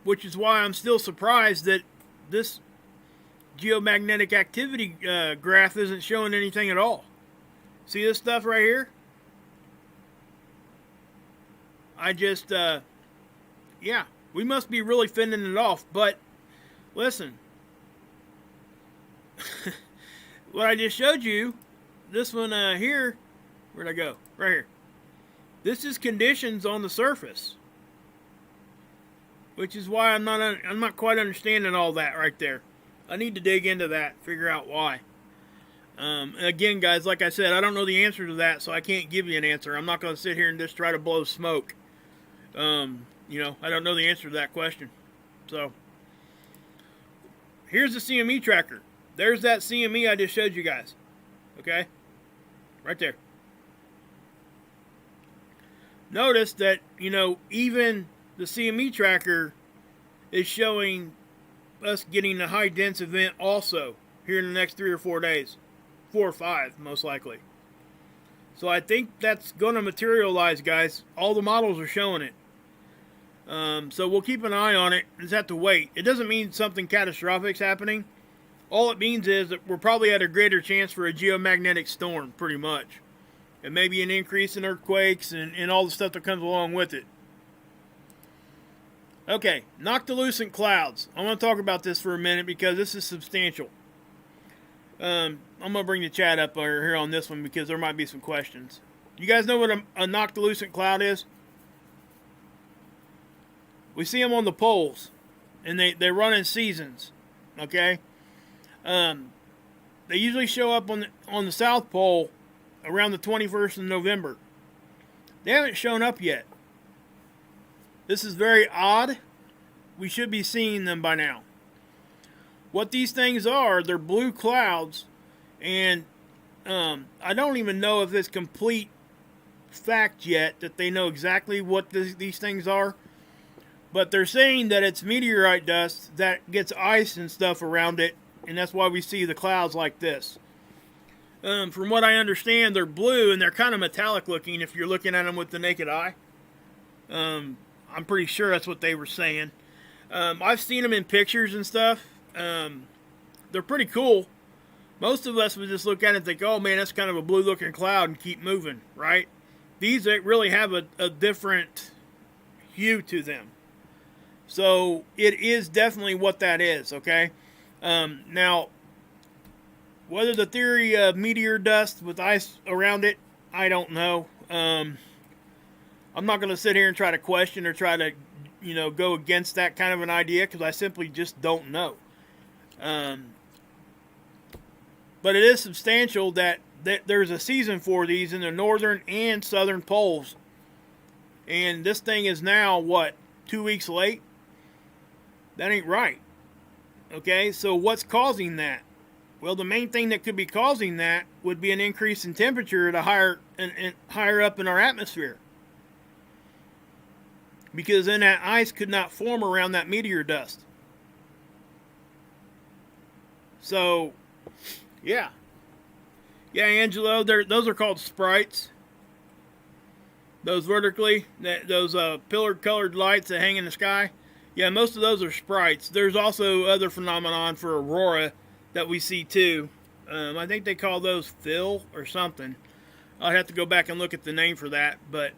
Which is why I'm still surprised that this geomagnetic activity graph isn't showing anything at all. See this stuff right here? Yeah, we must be really fending it off. But, listen. What I just showed you, this one here, where'd I go? Right here. This is conditions on the surface. Which is why I'm not quite understanding all that right there. I need to dig into that, figure out why. Again, guys, like I said, I don't know the answer to that, so I can't give you an answer. I'm not going to sit here and just try to blow smoke. I don't know the answer to that question. So, here's the CME tracker. There's that CME I just showed you guys. Okay? Right there. Notice that, even the CME tracker is showing us getting a high dense event also here in the next 3 or 4 days. 4 or 5, most likely. So I think that's going to materialize, guys. All the models are showing it. So we'll keep an eye on it. Just have to wait. It doesn't mean something catastrophic is happening. All it means is that we're probably at a greater chance for a geomagnetic storm, pretty much. And maybe an increase in earthquakes and all the stuff that comes along with it. Okay, Noctolucent clouds. I want to talk about this for a minute because this is substantial. I'm going to bring the chat up here on this one because there might be some questions. You guys know what a Noctolucent cloud is? We see them on the poles, and they run in seasons, okay? They usually show up on the South Pole around the 21st of November. They haven't shown up yet. This is very odd. We should be seeing them by now. What these things are, they're blue clouds, and I don't even know if it's complete fact yet that they know exactly what these things are, but they're saying that it's meteorite dust that gets ice and stuff around it, and that's why we see the clouds like this. From what I understand, they're blue and they're kind of metallic looking if you're looking at them with the naked eye. I'm pretty sure that's what they were saying. I've seen them in pictures and stuff. They're pretty cool. Most of us would just look at it and think, oh man, that's kind of a blue looking cloud, and keep moving, right? These really have a different hue to them. So it is definitely what that is, okay? Now, whether the theory of meteor dust with ice around it, I don't know. I'm not going to sit here and try to question or try to, go against that kind of an idea, because I simply just don't know. But it is substantial that there's a season for these in the northern and southern poles. And this thing is now, 2 weeks late? That ain't right. Okay, so what's causing that? Well, the main thing that could be causing that would be an increase in temperature at a higher up in our atmosphere. Because then that ice could not form around that meteor dust. So, yeah. Yeah, Angelo, those are called sprites. Those those pillared colored lights that hang in the sky. Yeah, most of those are sprites. There's also other phenomenon for aurora that we see too. I think they call those fill or something. I'll have to go back and look at the name for that. But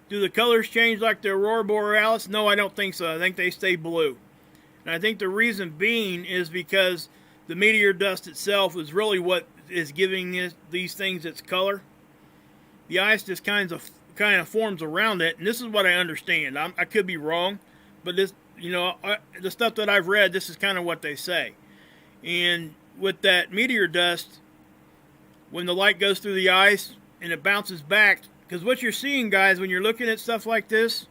do the colors change like the aurora borealis? No, I don't think so. I think they stay blue. And I think the reason being is because the meteor dust itself is really what is giving these things its color. The ice just kind of forms around it, and this is what I understand. I could be wrong, but this, the stuff that I've read, this is kind of what they say. And with that meteor dust, when the light goes through the ice and it bounces back, because what you're seeing, guys, when you're looking at stuff like this,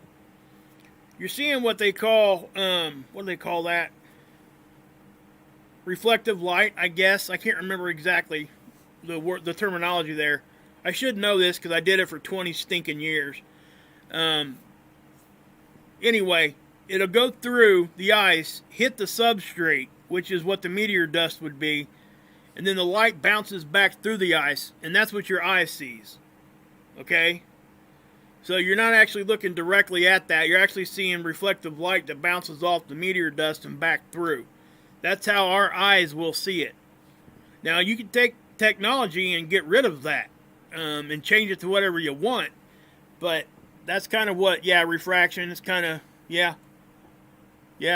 you're seeing what they call, what do they call that? Reflective light, I guess. I can't remember exactly the terminology there. I should know this because I did it for 20 stinking years. Anyway, it'll go through the ice, hit the substrate, which is what the meteor dust would be, and then the light bounces back through the ice, and that's what your eye sees. Okay? So you're not actually looking directly at that. You're actually seeing reflective light that bounces off the meteor dust and back through. That's how our eyes will see it. Now, you can take technology and get rid of that. And change it to whatever you want, but that's kind of what, refraction is kind of,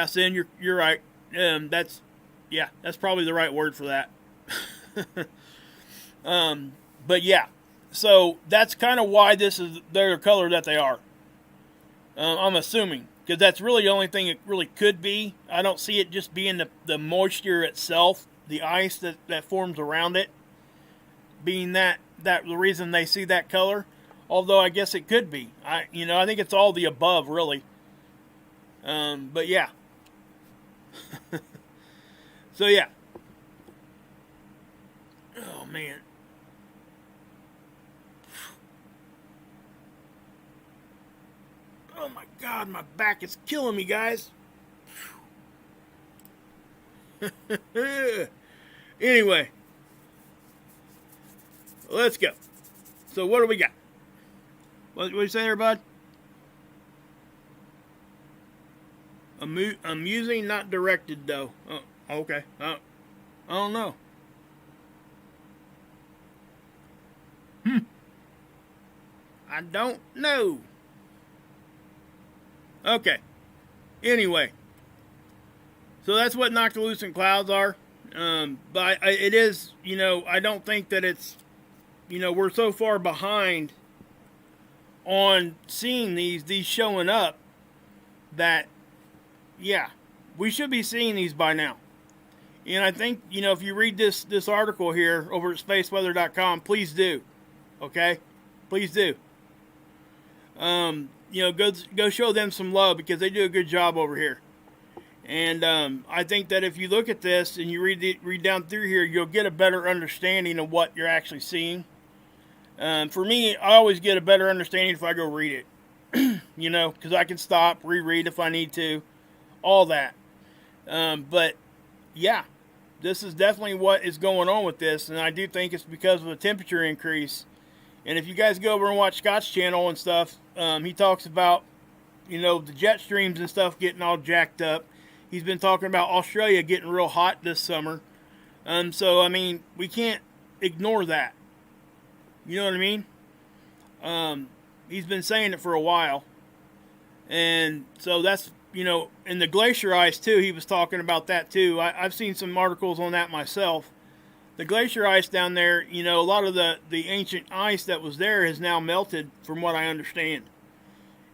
Sin, you're right. That's probably the right word for that. But yeah, so that's kind of why they're the color that they are. I'm assuming, because that's really the only thing it really could be. I don't see it just being the moisture itself, the ice that forms around it, being that the reason they see that color, although I guess it could be. I think it's all the above, really. But yeah. So yeah. Oh man. Oh my God, my back is killing me, guys. Anyway. Let's go. So what do we got? What you say there, bud? Amusing, not directed, though. Oh, okay. I don't know. I don't know. Okay. Anyway. So that's what Noctolucent clouds are. But it is, I don't think that it's, we're so far behind on seeing these showing up that, we should be seeing these by now. And I think, if you read this article here over at spaceweather.com, please do. Okay? Please do. Go show them some love because they do a good job over here. And I think that if you look at this and you read down through here, you'll get a better understanding of what you're actually seeing. For me, I always get a better understanding if I go read it. Because I can stop, reread if I need to, all that. But yeah, this is definitely what is going on with this, and I do think it's because of the temperature increase. And if you guys go over and watch Scott's channel and stuff, he talks about, the jet streams and stuff getting all jacked up. He's been talking about Australia getting real hot this summer. So, I mean, we can't ignore that. You know what I mean? He's been saying it for a while. And so that's, and the glacier ice, too, he was talking about that, too. I've seen some articles on that myself. The glacier ice down there, a lot of the ancient ice that was there has now melted, from what I understand.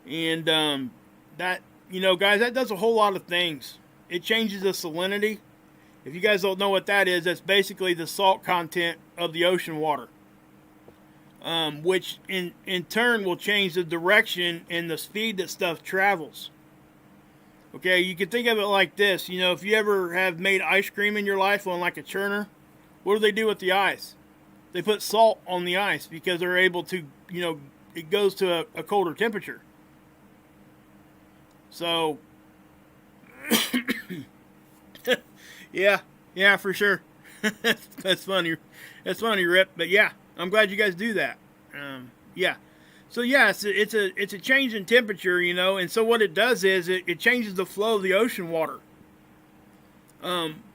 And that, guys, that does a whole lot of things. It changes the salinity. If you guys don't know what that is, that's basically the salt content of the ocean water. Which in turn will change the direction and the speed that stuff travels. Okay, you can think of it like this. If you ever have made ice cream in your life on like a churner, what do they do with the ice? They put salt on the ice because they're able to, it goes to a colder temperature. So, yeah, for sure. That's funny. That's funny, Rip. But yeah, I'm glad you guys do that. Yeah. So yeah, it's a change in temperature, and so what it does is it changes the flow of the ocean water.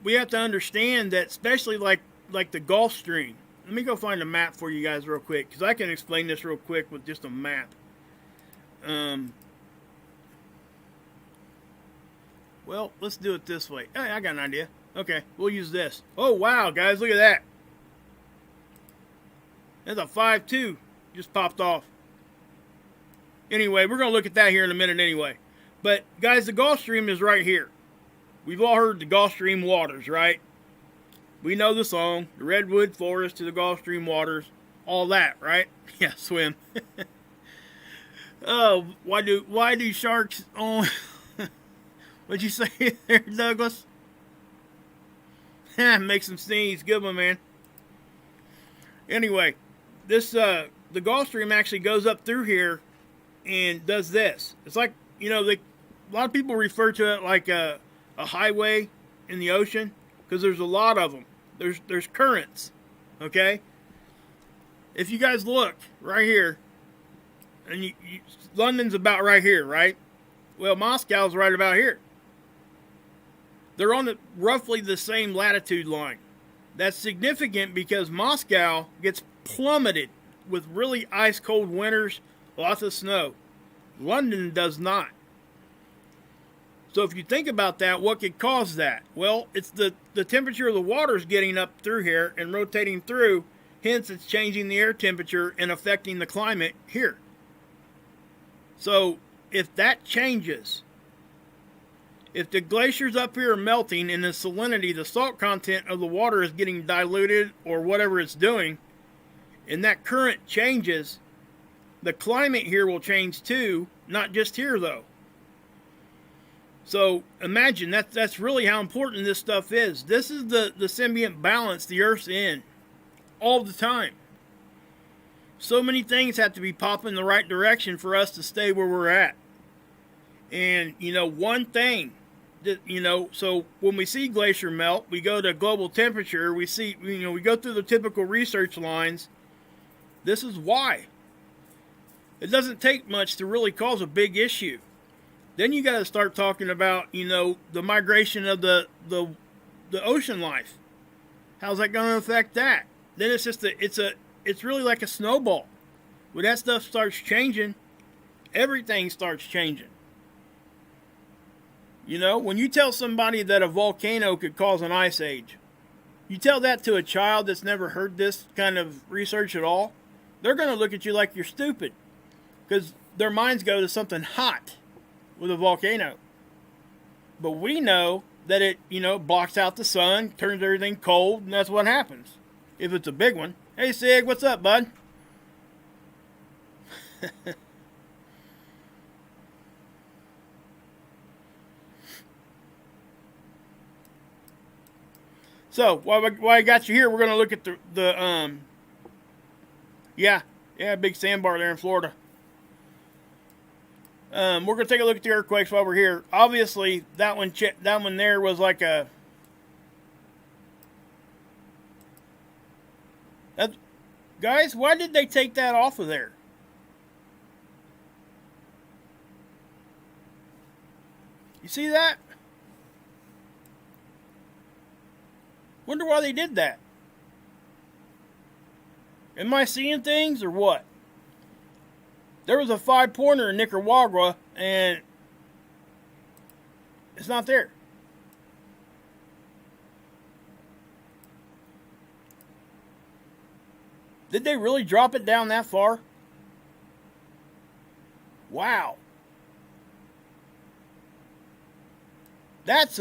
We have to understand that, especially like the Gulf Stream. Let me go find a map for you guys real quick, because I can explain this real quick with just a map. Well, let's do it this way. Hey, I got an idea. Okay, we'll use this. Oh, wow, guys, look at that. That's a 5.2. Just popped off. Anyway, we're going to look at that here in a minute anyway. But, guys, the Gulf Stream is right here. We've all heard the Gulf Stream waters, right? We know the song, the Redwood Forest to the Gulf Stream waters, all that, right? Yeah, swim. Oh, why do sharks own... What'd you say there, Douglas? Makes them sneeze. Good one, man. Anyway, the Gulf Stream actually goes up through here and does this. It's like, a lot of people refer to it like a highway in the ocean, because there's a lot of them. There's currents, okay? If you guys look right here, and London's about right here, right? Well, Moscow's right about here. They're on roughly the same latitude line. That's significant because Moscow gets plummeted with really ice-cold winters, lots of snow. London does not. So if you think about that, what could cause that? Well, it's the temperature of the water is getting up through here and rotating through. Hence, it's changing the air temperature and affecting the climate here. So if that changes, if the glaciers up here are melting and the salinity, the salt content of the water is getting diluted or whatever it's doing, and that current changes, the climate here will change too, not just here though. So imagine, that's really how important this stuff is. This is the symbiont balance the Earth's in all the time. So many things have to be popping in the right direction for us to stay where we're at. And, one thing, so when we see glacier melt, we go to global temperature, we see, we go through the typical research lines. This is why. It doesn't take much to really cause a big issue. Then you got to start talking about, the migration of the ocean life. How's that going to affect that? Then it's just it's really like a snowball. When that stuff starts changing, everything starts changing. When you tell somebody that a volcano could cause an ice age, you tell that to a child that's never heard this kind of research at all, they're going to look at you like you're stupid, because their minds go to something hot with a volcano. But we know that it, blocks out the sun, turns everything cold, and that's what happens if it's a big one. Hey, Sig, what's up, bud? So while I got you here, we're gonna look at the yeah, big sandbar there in Florida. We're gonna take a look at the earthquakes while we're here. Obviously, that one there was like a that guys. Why did they take that off of there? You see that? Wonder why they did that. Am I seeing things or what? There was a 5-pointer in Nicaragua and it's not there. Did they really drop it down that far? Wow. That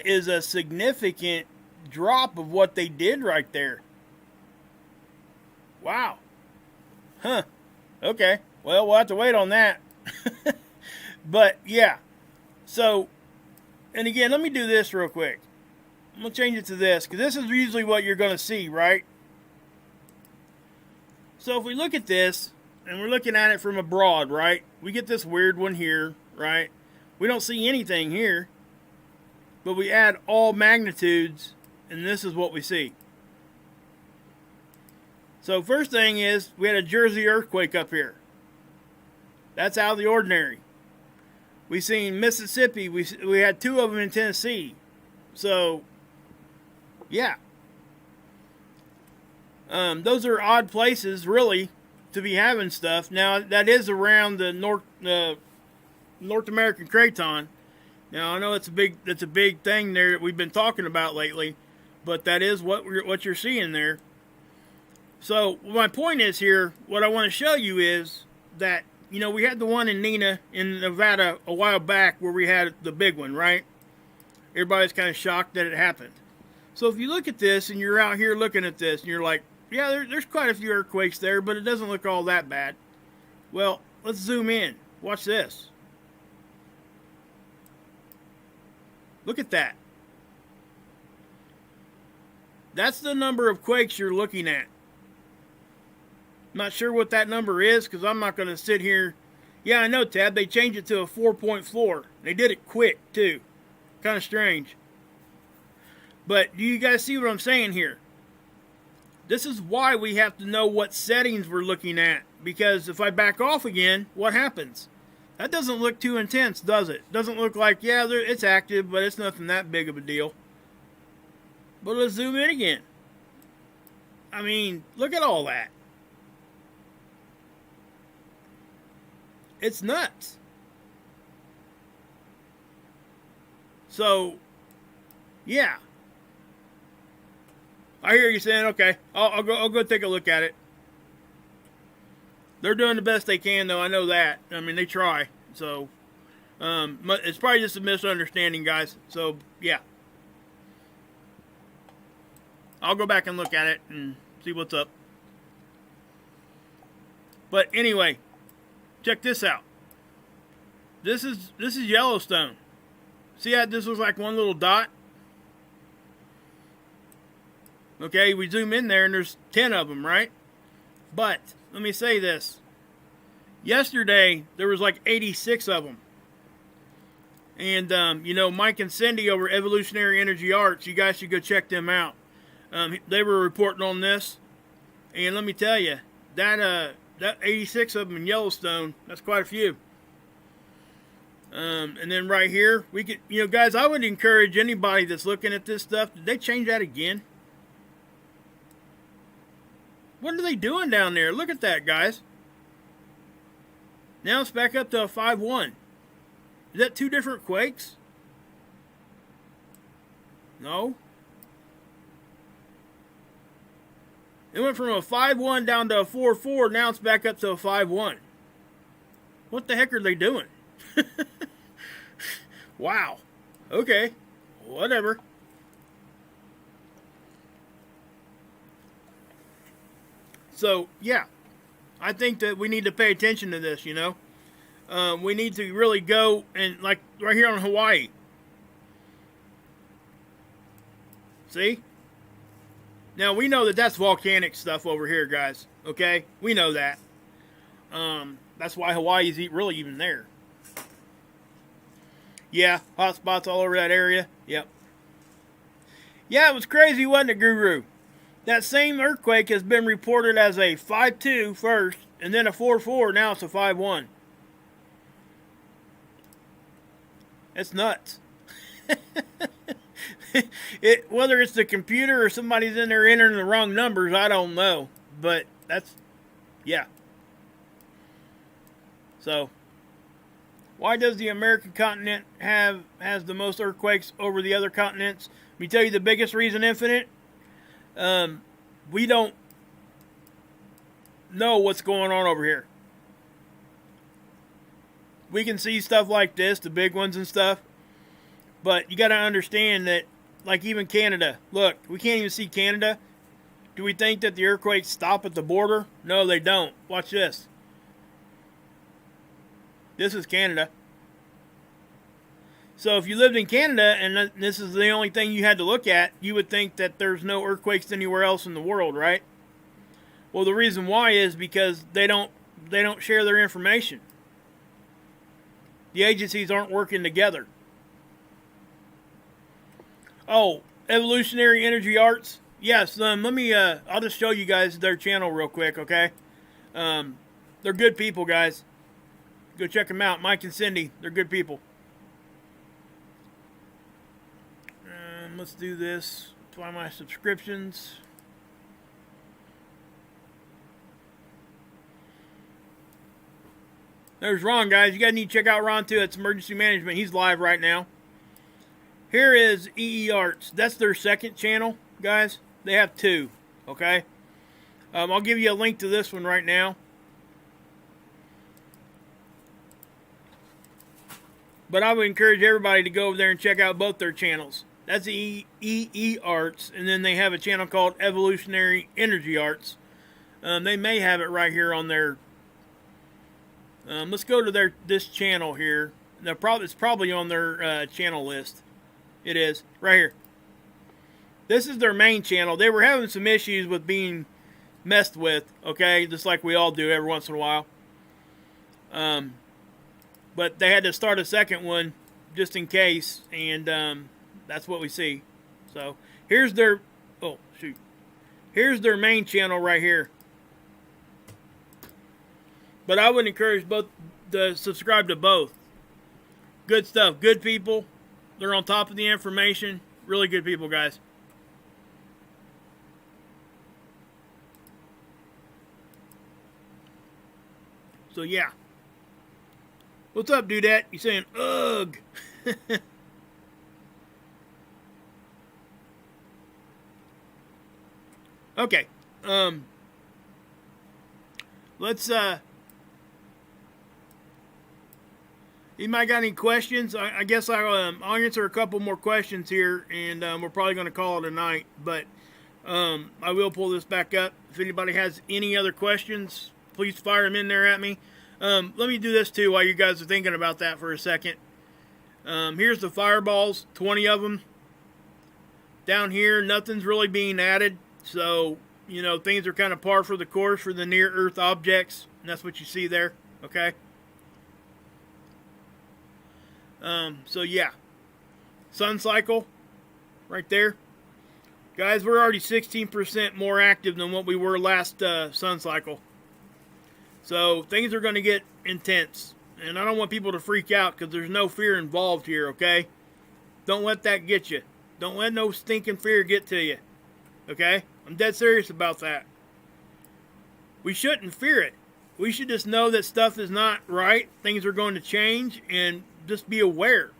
is a significant drop of what they did right there. Wow. Huh. Okay. Well, we'll have to wait on that. But yeah. So, and again, let me do this real quick. I'm going to change it to this because this is usually what you're going to see, right? So if we look at this and we're looking at it from abroad, right? We get this weird one here, right? We don't see anything here. But we add all magnitudes and this is what we see. So first thing is we had a Jersey earthquake up here. That's out of the ordinary. We seen Mississippi. We had 2 of them in Tennessee. So yeah, those are odd places really to be having stuff. Now that is around the North American craton. Now I know it's a big thing there that we've been talking about lately, but that is what you're seeing there. So my point is here, what I want to show you is that, you know, we had the one in Nina in Nevada a while back where we had the big one, right? Everybody's kind of shocked that it happened. So if you look at this and you're out here looking at this and you're like, yeah, there's quite a few earthquakes there, but it doesn't look all that bad. Well, let's zoom in. Watch this. Look at that. That's the number of quakes you're looking at. Not sure what that number is because I'm not going to sit here. Yeah, I know, Tab. They changed it to a 4.4. They did it quick, too. Kind of strange. But do you guys see what I'm saying here? This is why we have to know what settings we're looking at. Because if I back off again, what happens? That doesn't look too intense, does it? Doesn't look like, yeah, it's active, but it's nothing that big of a deal. But let's zoom in again. I mean, look at all that. It's nuts. So, yeah. I hear you saying, okay, I'll go take a look at it. They're doing the best they can, though. I know that. I mean, they try. So, it's probably just a misunderstanding, guys. So, yeah. I'll go back and look at it and see what's up. But anyway, check this out. This is Yellowstone. See how this looks like one little dot? Okay, we zoom in there and there's 10 of them, right? But let me say this. Yesterday, there was like 86 of them. And, you know, Mike and Cindy over Evolutionary Energy Arts, you guys should go check them out. They were reporting on this. And let me tell you, that 86 of them in Yellowstone, that's quite a few. And then right here, we could, you know, guys, I would encourage anybody that's looking at this stuff, did they change that again? What are they doing down there? Look at that, guys. Now it's back up to a 5.1. Is that 2 different quakes? No. It went from a 5.1 down to a 4.4. Now it's back up to a 5.1. What the heck are they doing? Wow. Okay. Whatever. So, yeah. I think that we need to pay attention to this, we need to really go and, like, right here on Hawaii. See? Now, we know that that's volcanic stuff over here, guys. Okay? We know that. That's why Hawaii's really even there. Yeah, hot spots all over that area. Yep. Yeah, it was crazy, wasn't it, Guru? That same earthquake has been reported as a 5.2 first, and then a 4.4. Now it's a 5.1. It's nuts. Whether it's the computer or somebody's in there entering the wrong numbers, I don't know. But that's, yeah. So, why does the American continent has the most earthquakes over the other continents? Let me tell you the biggest reason, Infinite. We don't know what's going on over here. We can see stuff like this, the big ones and stuff. But you got to understand that, like even Canada. Look, we can't even see Canada. Do we think that the earthquakes stop at the border? No, they don't. Watch this. This is Canada. So if you lived in Canada and this is the only thing you had to look at, you would think that there's no earthquakes anywhere else in the world, right? Well, the reason why is because they don't share their information. The agencies aren't working together. Oh, Evolutionary Energy Arts. Yes, let me. I'll just show you guys their channel real quick, okay? They're good people, guys. Go check them out. Mike and Cindy, they're good people. Let's do this. Apply my subscriptions. There's Ron, guys. You guys need to check out Ron too. It's Emergency Management. He's live right now. Here is EE Arts. That's their second channel, guys. They have two. Okay. I'll give you a link to this one right now. But I would encourage everybody to go over there and check out both their channels. That's EE Arts, and then they have a channel called Evolutionary Energy Arts. They may have it right here on their. Let's go to this channel here. It's probably on their channel list. It is right here. This is their main channel. They were having some issues with being messed with. Okay, just like we all do every once in a while. But they had to start a second one just in case, and that's what we see. So here's their here's their main channel right here. But I would encourage both to subscribe to both. Good stuff, good people. They're on top of the information. Really good people, guys. So yeah. What's up, Dudette? You saying ugh? Okay. Let's anybody got any questions? I guess I'll answer a couple more questions here, and we're probably going to call it a night. But I will pull this back up. If anybody has any other questions, please fire them in there at me. Let me do this too while you guys are thinking about that for a second. Here's the fireballs, 20 of them. Down here, nothing's really being added. So, you know, things are kind of par for the course for the near-Earth objects. And that's what you see there, okay? So, yeah. Sun cycle, right there. Guys, we're already 16% more active than what we were last sun cycle. So, things are going to get intense. And I don't want people to freak out because there's no fear involved here, okay? Don't let that get you. Don't let no stinking fear get to you. Okay? I'm dead serious about that. We shouldn't fear it. We should just know that stuff is not right. Things are going to change, and just be aware.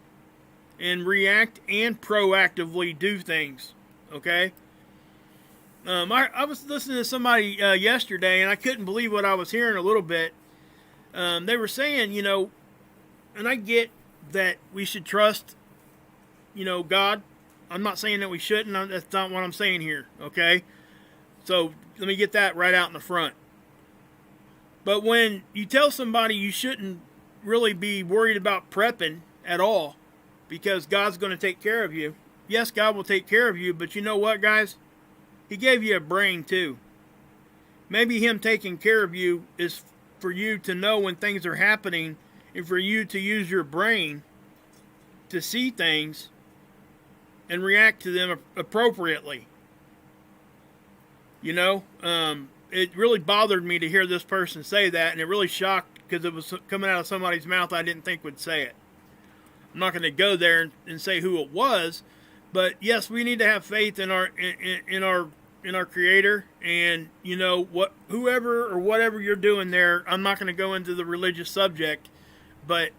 And react and proactively do things. Okay? I was listening to somebody yesterday, and I couldn't believe what I was hearing a little bit. They were saying, you know, and I get that we should trust, you know, God. I'm not saying that we shouldn't. That's not what I'm saying here, okay? So let me get that right out in the front. But when you tell somebody you shouldn't really be worried about prepping at all because God's going to take care of you, yes, God will take care of you, but you know what, guys? He gave you a brain too. Maybe Him taking care of you is for you to know when things are happening and for you to use your brain to see things and react to them appropriately. You know, it really bothered me to hear this person say that, and it really shocked because it was coming out of somebody's mouth I didn't think would say it. I'm not going to go there and say who it was, but yes, we need to have faith in our Creator, and you know what, whoever or whatever you're doing there. I'm not going to go into the religious subject, but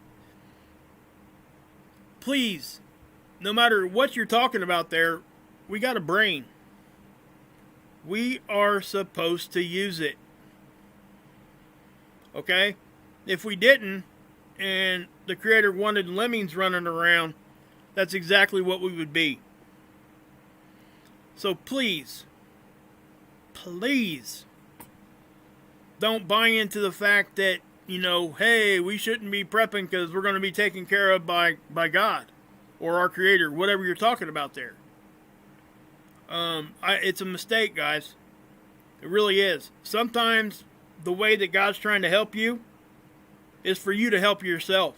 please, no matter what you're talking about there, we got a brain. We are supposed to use it. Okay? If we didn't, and the Creator wanted lemmings running around, that's exactly what we would be. So please, don't buy into the fact that, you know, hey, we shouldn't be prepping because we're going to be taken care of by God or our Creator, whatever you're talking about there. It's a mistake, guys. It really is. Sometimes the way that God's trying to help you is for you to help yourself.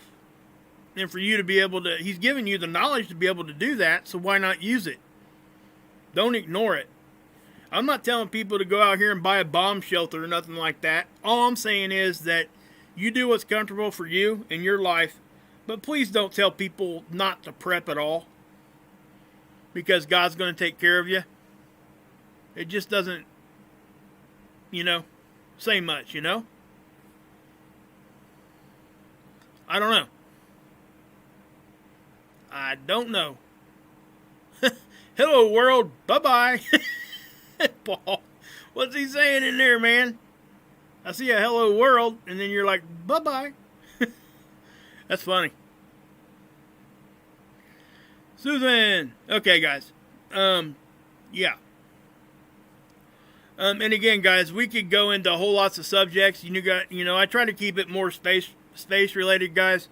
And for you to be able to, He's given you the knowledge to be able to do that, so why not use it? Don't ignore it. I'm not telling people to go out here and buy a bomb shelter or nothing like that. All I'm saying is that you do what's comfortable for you in your life, but please don't tell people not to prep at all because God's going to take care of you. It just doesn't, say much, I don't know. I don't know. Hello, world. Bye-bye. Paul, what's he saying in there, man? I see a hello, world, and then you're like, bye-bye. That's funny. Susan. Okay, guys. Yeah. And again, guys, we could go into whole lots of subjects. I try to keep it more space related, guys.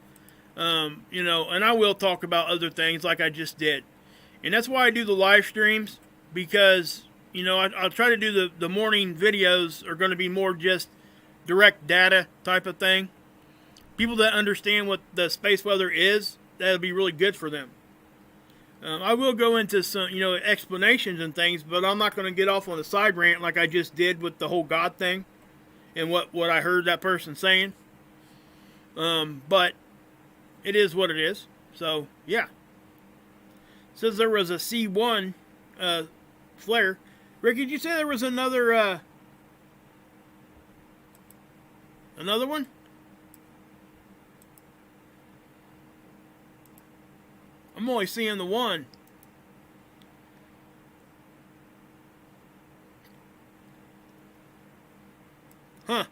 And I will talk about other things like I just did. And that's why I do the live streams, because, I'll try to do the morning videos are going to be more just direct data type of thing. People that understand what the space weather is, that'll be really good for them. I will go into some, explanations and things, but I'm not going to get off on a side rant like I just did with the whole God thing and what I heard that person saying. But it is what it is. So, yeah. Says there was a C1 flare. Ricky, did you say there was another one? I'm only seeing the one. Huh.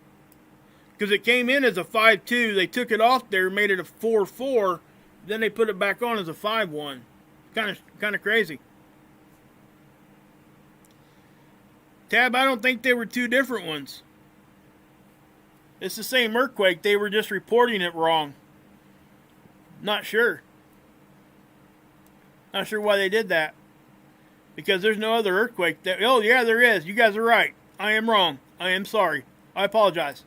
Because it came in as a 5.2. They took it off there, made it a 4.4. Then they put it back on as a 5.1. Kind of crazy. Tab, I don't think they were two different ones. It's the same earthquake. They were just reporting it wrong. Not sure. Not sure why they did that. Because there's no other earthquake. Oh, yeah, there is. You guys are right. I am wrong. I am sorry. I apologize.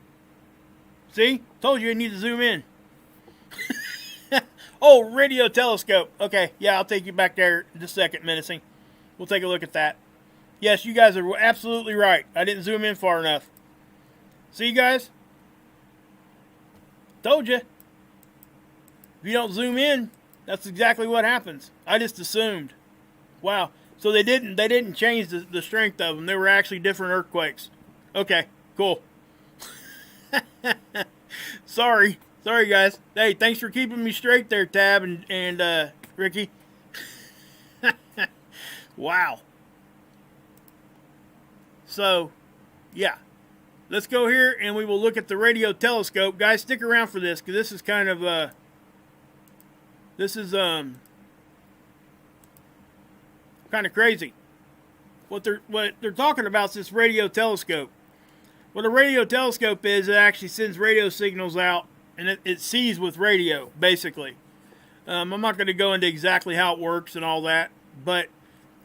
See? Told you I need to zoom in. Oh, radio telescope. Okay, yeah, I'll take you back there in just a second, Menacing. We'll take a look at that. Yes, you guys are absolutely right. I didn't zoom in far enough. See, you guys? Told you. If you don't zoom in, that's exactly what happens. I just assumed. Wow. So they didn't change the strength of them. They were actually different earthquakes. Okay, cool. Sorry, guys. Hey, thanks for keeping me straight there, Tab and Ricky. Wow. So, yeah. Let's go here and we will look at the radio telescope. Guys, stick around for this, because this is kind of kind of crazy. What they're talking about is this radio telescope. What a radio telescope is, it actually sends radio signals out, and it sees with radio, basically. I'm not going to go into exactly how it works and all that, but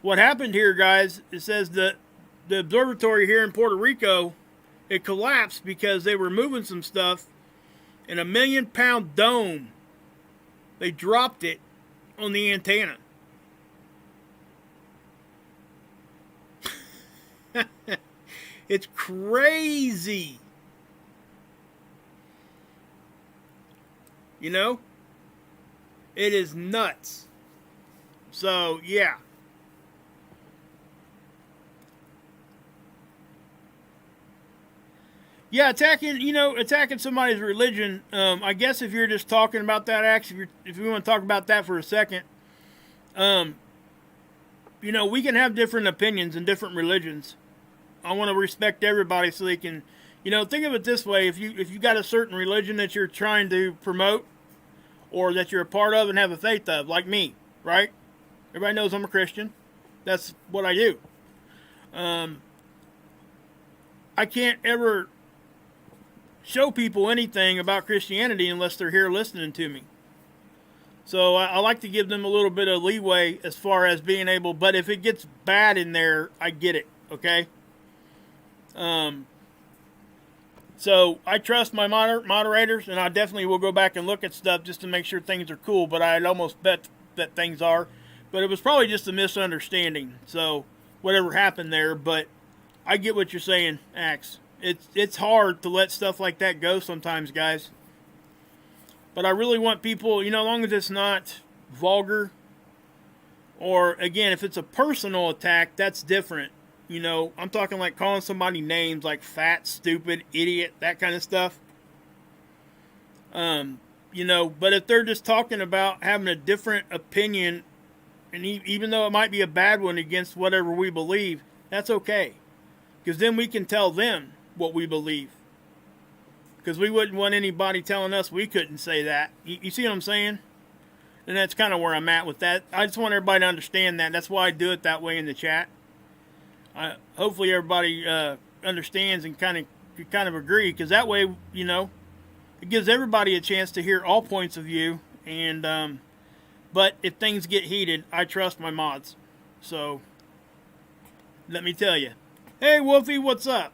what happened here, guys, it says that the observatory here in Puerto Rico, it collapsed because they were moving some stuff, and a 1,000,000-pound dome, they dropped it on the antenna. It's crazy. You know? It is nuts. So, yeah. Yeah, attacking somebody's religion. I guess if you're just talking about that, actually, if we want to talk about that for a second, we can have different opinions and different religions. I want to respect everybody so they can, think of it this way: if you got a certain religion that you're trying to promote, or that you're a part of and have a faith of, like me, right? Everybody knows I'm a Christian. That's what I do. I can't ever show people anything about Christianity unless they're here listening to me. So I like to give them a little bit of leeway as far as being able, but if it gets bad in there, I get it, okay? So I trust my moderators, and I definitely will go back and look at stuff just to make sure things are cool, but I'd almost bet that things are. But it was probably just a misunderstanding, so whatever happened there, but I get what you're saying, Axe. It's hard to let stuff like that go sometimes, guys. But I really want people, as long as it's not vulgar, or, again, if it's a personal attack, that's different. I'm talking like calling somebody names like fat, stupid, idiot, that kind of stuff. But if they're just talking about having a different opinion, and even though it might be a bad one against whatever we believe, that's okay. Because then we can tell them what we believe. Because we wouldn't want anybody telling us we couldn't say that. You see what I'm saying? And that's kind of where I'm at with that. I just want everybody to understand that. That's why I do it that way in the chat. Hopefully everybody understands and kind of agree, because that way, it gives everybody a chance to hear all points of view. And but if things get heated, I trust my mods. So let me tell you. Hey Wolfie, what's up?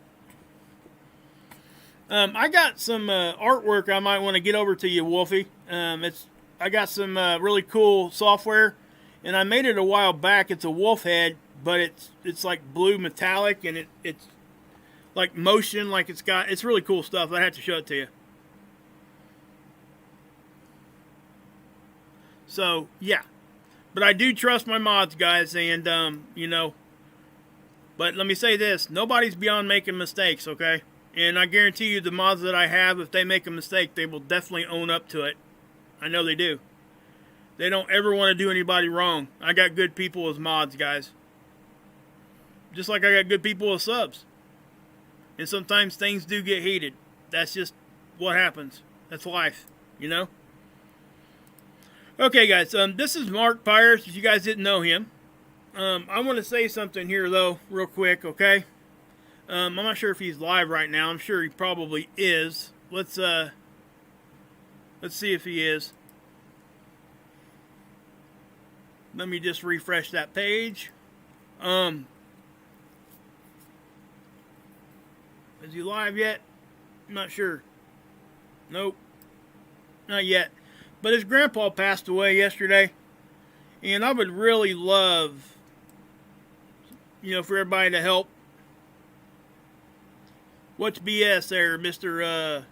I got some artwork I might want to get over to you, Wolfie. I got some really cool software, and I made it a while back. It's a wolf head, but it's like blue metallic, and it's like motion, like it's really cool stuff. I have to show it to you. So yeah, but I do trust my mods, guys, and But let me say this: nobody's beyond making mistakes, okay? And I guarantee you, the mods that I have, if they make a mistake, they will definitely own up to it. I know they do. They don't ever want to do anybody wrong. I got good people as mods, guys. Just like I got good people as subs. And sometimes things do get heated. That's just what happens. That's life, Okay, guys. This is Mark Pyers, if you guys didn't know him. I want to say something here, though, real quick, okay? I'm not sure if he's live right now. I'm sure he probably is. Let's see if he is. Let me just refresh that page. Is he live yet? I'm not sure. Nope. Not yet. But his grandpa passed away yesterday. And I would really love, for everybody to help. What's BS there, Mr.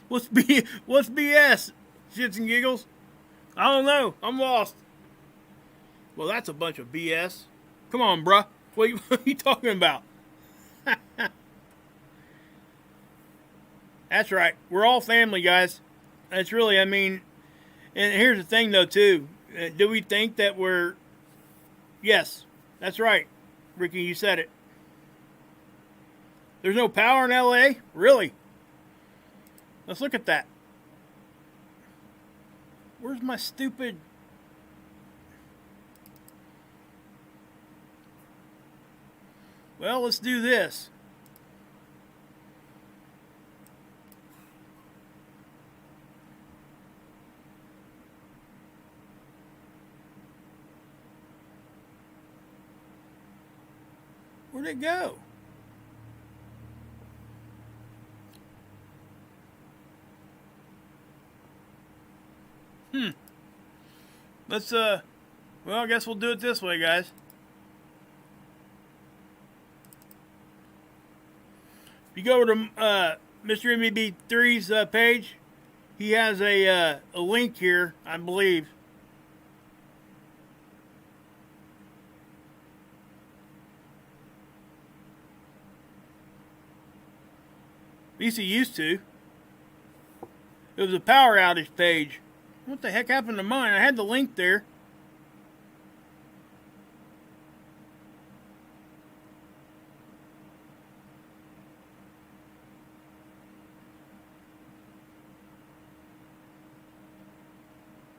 What's BS? Shits and giggles? I don't know. I'm lost. Well, that's a bunch of BS. Come on, bruh. What are you talking about? That's right. We're all family, guys. That's really, and here's the thing, though, too. Do we think that we're... Yes, that's right. Ricky, you said it. There's no power in L.A.? Really? Let's look at that. Where's my stupid... Well, let's do this. Where'd it go? Let's, well, I guess we'll do it this way, guys. If you go over to Mr. MBB3's page, he has a link here, I believe. At least he used to. It was a power outage page. What the heck happened to mine? I had the link there.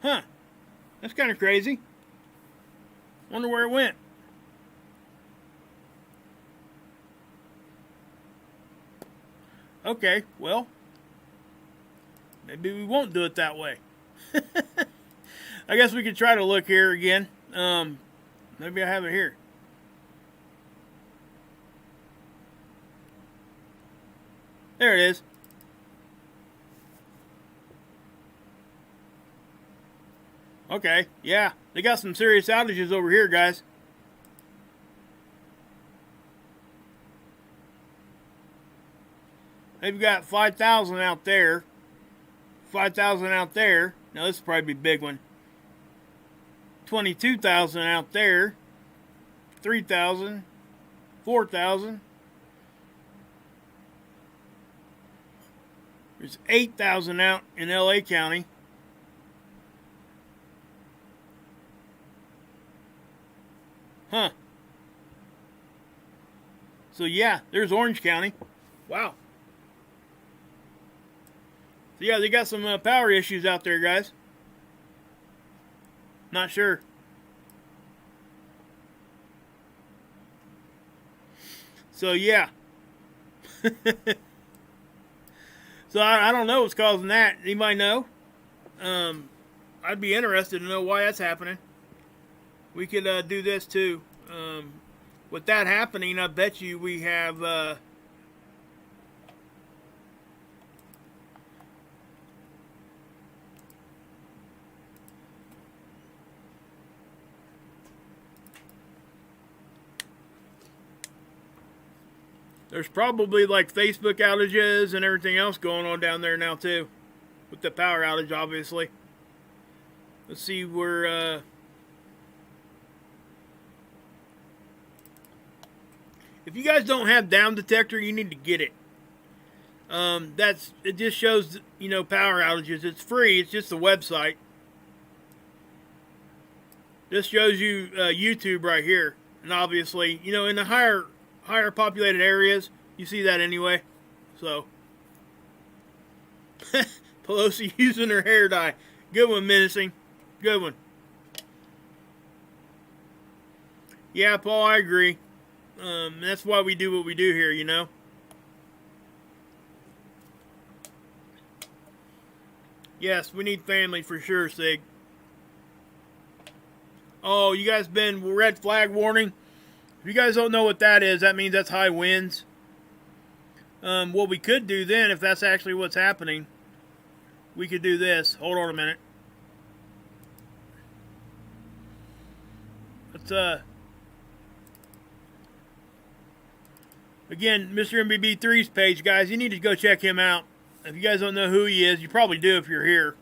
Huh. That's kind of crazy. Wonder where it went. Okay, well, maybe we won't do it that way. I guess we could try to look here again. Maybe I have it here. There it is. Okay, yeah, they got some serious outages over here, guys. They've got 5,000 out there. 5,000 out there. Now this will probably be a big one. 22,000 out there. 3,000. 4,000. There's 8,000 out in LA County. Huh. So yeah, there's Orange County. Wow. So yeah, they got some power issues out there, guys. Not sure. So yeah. So I don't know what's causing that. Anybody know? I'd be interested to know why that's happening. We could do this too. With that happening, I bet you we have... There's probably like Facebook outages and everything else going on down there now too. With the power outage, obviously. Let's see where... If you guys don't have Down Detector, you need to get it. It just shows, you know, power outages. It's free. It's just a website. This shows you YouTube right here. And obviously, you know, in the higher populated areas, you see that anyway. So, Pelosi using her hair dye. Good one, Menacing. Good one. Yeah, Paul, I agree. That's why we do what we do here, you know. Yes, we need family for sure, Sig. Oh, you guys been red flag warning? If you guys don't know what that is, that means that's high winds. What we could do then, if that's actually what's happening, we could do this. Hold on a minute. Let's, again, Mr. MBB3's page, guys, you need to go check him out. If you guys don't know who he is, you probably do if you're here.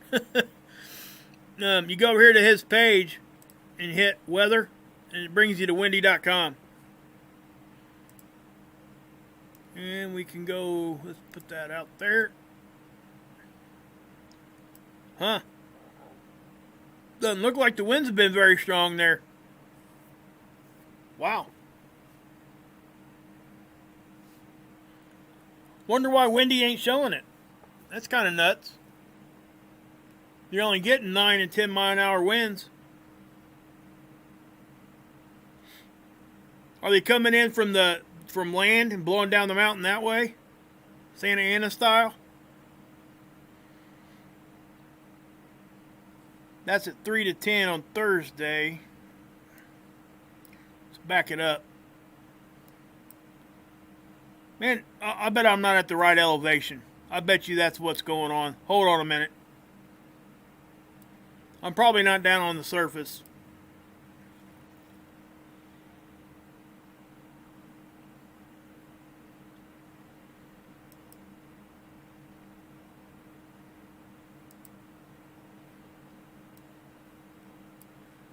You go over here to his page and hit weather, and it brings you to windy.com. And we can go, let's put that out there. Huh. Doesn't look like the winds have been very strong there. Wow. Wonder why Windy ain't showing it. That's kind of nuts. You're only getting 9 and 10 mile an hour winds. Are they coming in from land and blowing down the mountain that way? Santa Ana style? That's at 3 to 10 on Thursday. Let's back it up. Man, I bet I'm not at the right elevation. I bet you that's what's going on. Hold on a minute. I'm probably not down on the surface.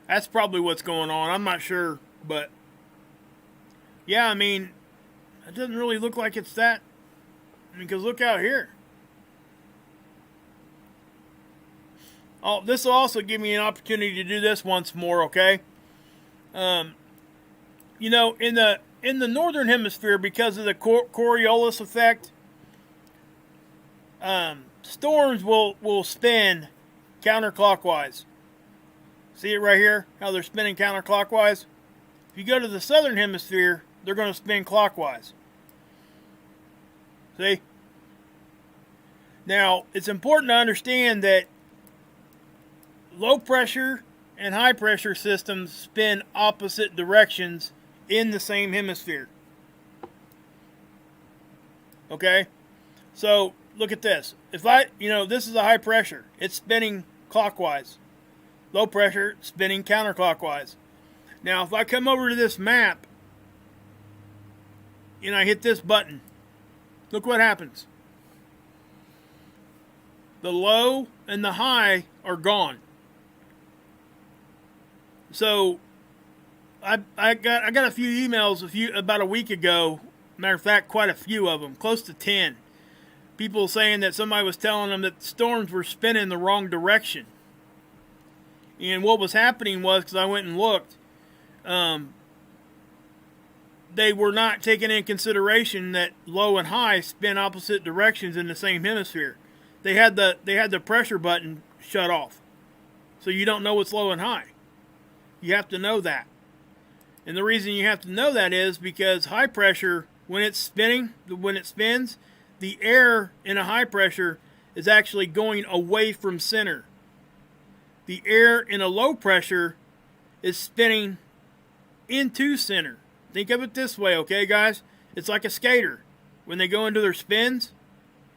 That's probably what's going on. I'm not sure, but yeah, I mean, it doesn't really look like it's that. Because look out here. Oh, this will also give me an opportunity to do this once more, okay? You know, in the northern hemisphere, because of the Coriolis effect, storms will spin counterclockwise. See it right here? How they're spinning counterclockwise? If you go to the southern hemisphere, they're going to spin clockwise. See? Now, it's important to understand that low pressure and high pressure systems spin opposite directions in the same hemisphere. Okay? So, look at this. If this is a high pressure. It's spinning clockwise. Low pressure, spinning counterclockwise. Now, if I come over to this map and I hit this button, look what happens. The low and the high are gone. So, I got a few emails about a week ago. Matter of fact, quite a few of them, close to 10. People saying that somebody was telling them that the storms were spinning the wrong direction. And what was happening was, because I went and looked, they were not taking into consideration that low and high spin opposite directions in the same hemisphere. They had the pressure button shut off, so you don't know what's low and high. You have to know that, and the reason you have to know that is because high pressure, when it spins, the air in a high pressure is actually going away from center. The air in a low pressure is spinning into center. Think of it this way, okay, guys? It's like a skater. When they go into their spins,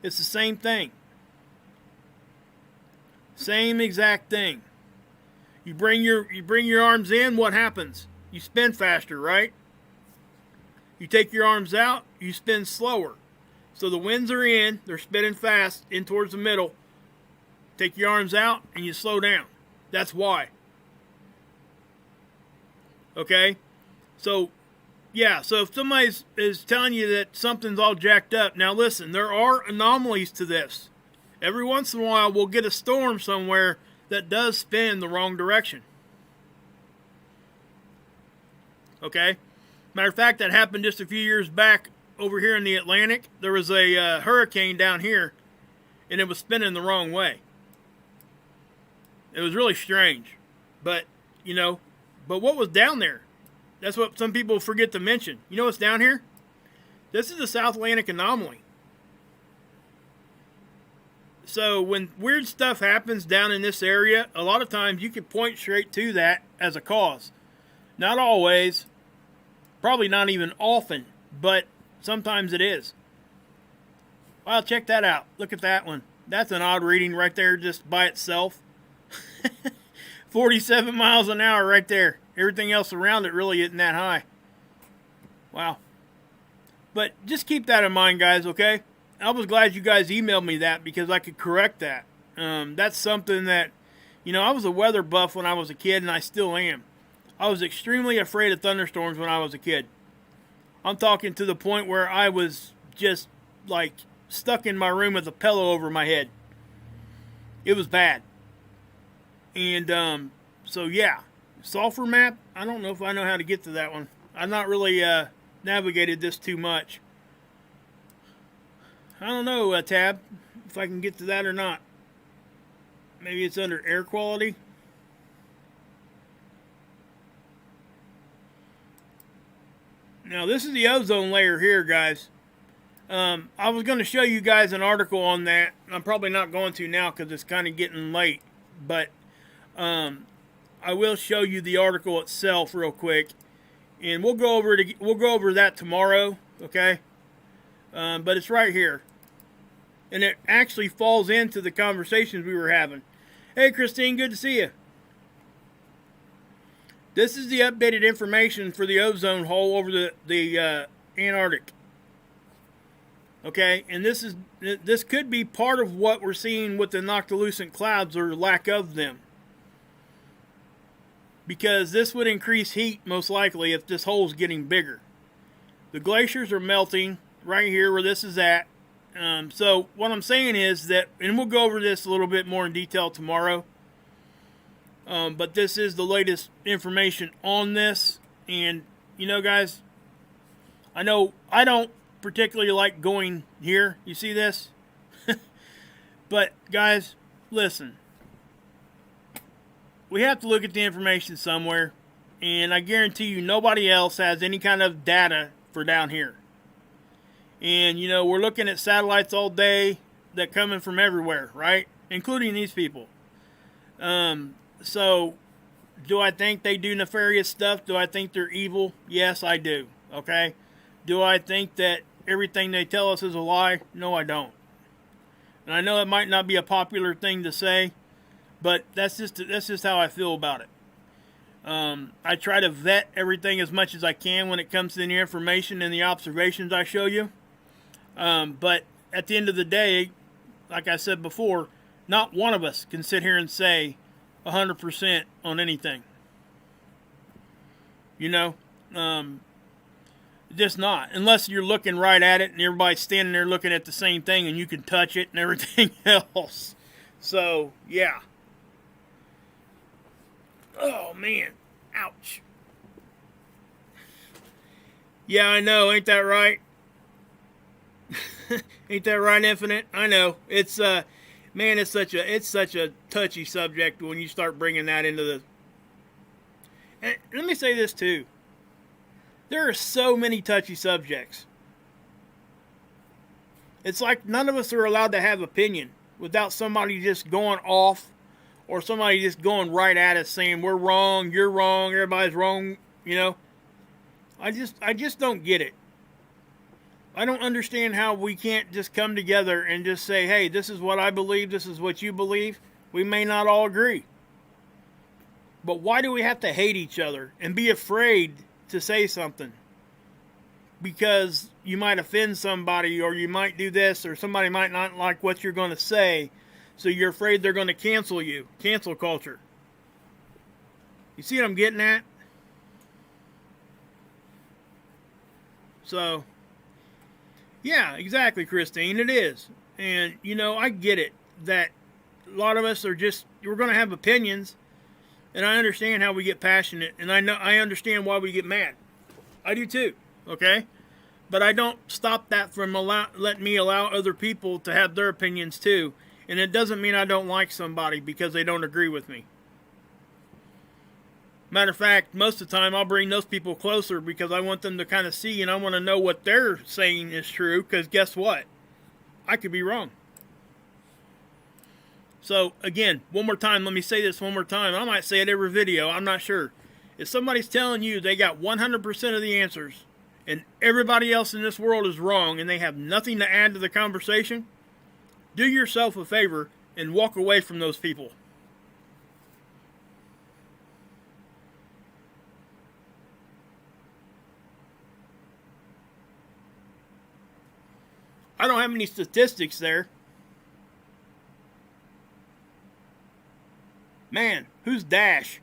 it's the same thing. Same exact thing. You bring your arms in, what happens? You spin faster, right? You take your arms out, you spin slower. So the winds are in, they're spinning fast in towards the middle. Take your arms out and you slow down. That's why. Okay? So, yeah, so if somebody is telling you that something's all jacked up, now listen, there are anomalies to this. Every once in a while, we'll get a storm somewhere that does spin the wrong direction. Okay? Matter of fact, that happened just a few years back over here in the Atlantic. There was a hurricane down here, and it was spinning the wrong way. It was really strange. But what was down there? That's what some people forget to mention. You know what's down here? This is the South Atlantic anomaly. So when weird stuff happens down in this area, a lot of times you can point straight to that as a cause. Not always, probably not even often, but sometimes it is. Well, check that out. Look at that one. That's an odd reading right there just by itself. 47 miles an hour right there. Everything else around it really isn't that high. Wow. But just keep that in mind, guys, okay? I was glad you guys emailed me that because I could correct that. That's something that, I was a weather buff when I was a kid, and I still am. I was extremely afraid of thunderstorms when I was a kid. I'm talking to the point where I was just, like, stuck in my room with a pillow over my head. It was bad. And, so yeah. Sulfur map, I don't know if I know how to get to that one. I've not really navigated this too much. I don't know, Tab, if I can get to that or not. Maybe it's under air quality. Now this is the ozone layer here, guys. I was going to show you guys an article on that. I'm probably not going to now because it's kind of getting late. But I will show you the article itself real quick, and we'll go over that tomorrow. Okay. But it's right here, and it actually falls into the conversations we were having. Hey, Christine, good to see you. This is the updated information for the ozone hole over the Antarctic. Okay, and this could be part of what we're seeing with the Noctolucent clouds or lack of them. Because this would increase heat most likely if this hole is getting bigger. The glaciers are melting right here where this is at. So what I'm saying is that, and we'll go over this a little bit more in detail tomorrow. But this is the latest information on this. And, you know, guys, I know I don't particularly like going here. You see this? But, guys, listen. We have to look at the information somewhere. And I guarantee you nobody else has any kind of data for down here. And, you know, we're looking at satellites all day that coming from everywhere, right? Including these people. So, do I think they do nefarious stuff? Do I think they're evil? Yes, I do. Okay? Do I think that everything they tell us is a lie? No, I don't. And I know it might not be a popular thing to say, but that's just how I feel about it. I try to vet everything as much as I can when it comes to the information and the observations I show you. But at the end of the day, like I said before, not one of us can sit here and say 100% on anything. You know? Just not. Unless you're looking right at it and everybody's standing there looking at the same thing and you can touch it and everything else. So, yeah. Oh, man. Ouch. Yeah, I know. Ain't that right? Ain't that right, Infinite? I know. It's, man, it's such a touchy subject when you start bringing that into the... And let me say this, too. There are so many touchy subjects. It's like none of us are allowed to have opinion without somebody just going off or somebody just going right at us saying we're wrong, you're wrong, everybody's wrong, you know. I just don't get it. I don't understand how we can't just come together and just say, hey, this is what I believe, this is what you believe. We may not all agree. But why do we have to hate each other and be afraid to say something? Because you might offend somebody, or you might do this, or somebody might not like what you're going to say, so you're afraid they're going to cancel you. Cancel culture. You see what I'm getting at? So, yeah, exactly, Christine, it is. And, you know, I get it, that a lot of us are just, we're going to have opinions, and I understand how we get passionate, and I understand why we get mad. I do too, okay? But I don't stop that from letting me allow other people to have their opinions too. And it doesn't mean I don't like somebody because they don't agree with me. Matter of fact, most of the time I'll bring those people closer because I want them to kind of see, and I want to know what they're saying is true, because guess what? I could be wrong. So, again, one more time, let me say this one more time. I might say it every video, I'm not sure. If somebody's telling you they got 100% of the answers, and everybody else in this world is wrong, and they have nothing to add to the conversation, do yourself a favor and walk away from those people. I don't have any statistics there. Man, who's Dash?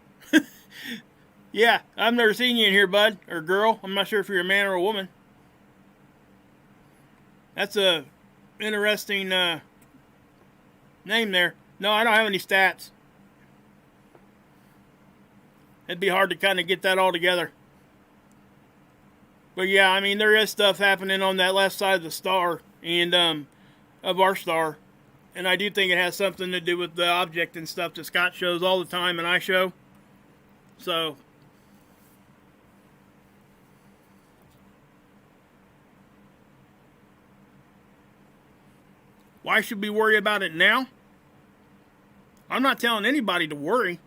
Yeah, I've never seen you in here, bud, or girl. I'm not sure if you're a man or a woman. That's a interesting name there. No, I don't have any stats. It'd be hard to kind of get that all together. But yeah, I mean, there is stuff happening on that left side of the star, and of our star. And I do think it has something to do with the object and stuff that Scott shows all the time and I show. So, why should we worry about it now? I'm not telling anybody to worry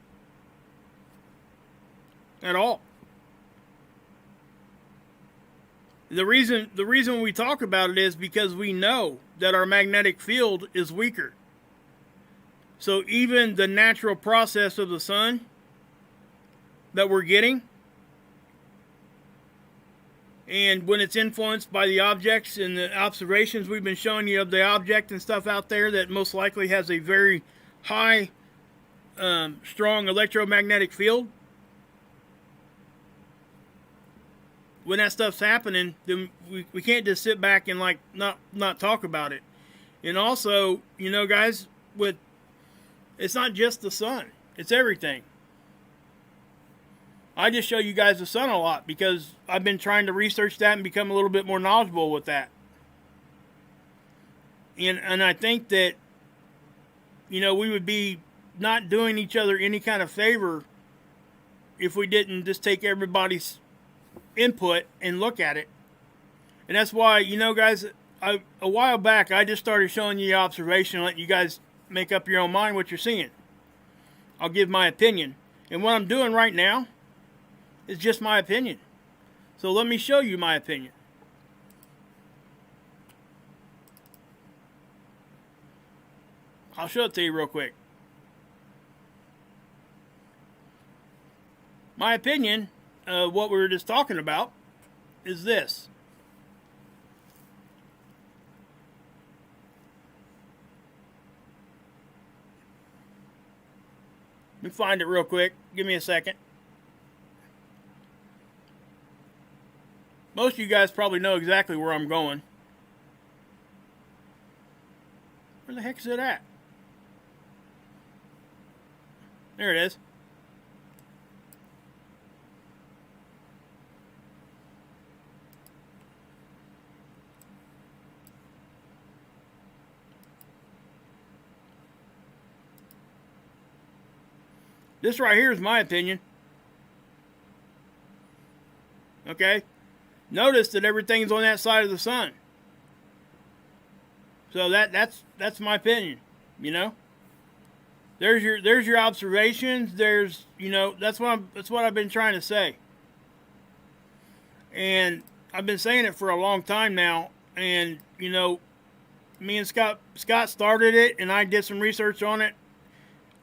at all. The reason we talk about it is because we know that our magnetic field is weaker. So even the natural process of the sun that we're getting, and when it's influenced by the objects and the observations we've been showing you of the object and stuff out there that most likely has a very high, strong electromagnetic field, when that stuff's happening, then we can't just sit back and like not talk about it. And also, you know, guys, it's not just the sun, it's everything. I just show you guys the sun a lot because I've been trying to research that and become a little bit more knowledgeable with that. And I think that, you know, we would be not doing each other any kind of favor if we didn't just take everybody's input and look at it. And that's why, you know, guys, a while back I just started showing you the observation, letting you guys make up your own mind what you're seeing. I'll give my opinion, and what I'm doing right now is just my opinion. So let me show you my opinion. I'll show it to you real quick. My opinion, what we were just talking about, is this. Let me find it real quick. Give me a second. Most of you guys probably know exactly where I'm going. Where the heck is it at? There it is. This right here is my opinion. Okay? Notice that everything's on that side of the sun. So that's my opinion, you know? There's your observations, there's, you know, that's what I've been trying to say. And I've been saying it for a long time now, and you know, me and Scott started it, and I did some research on it,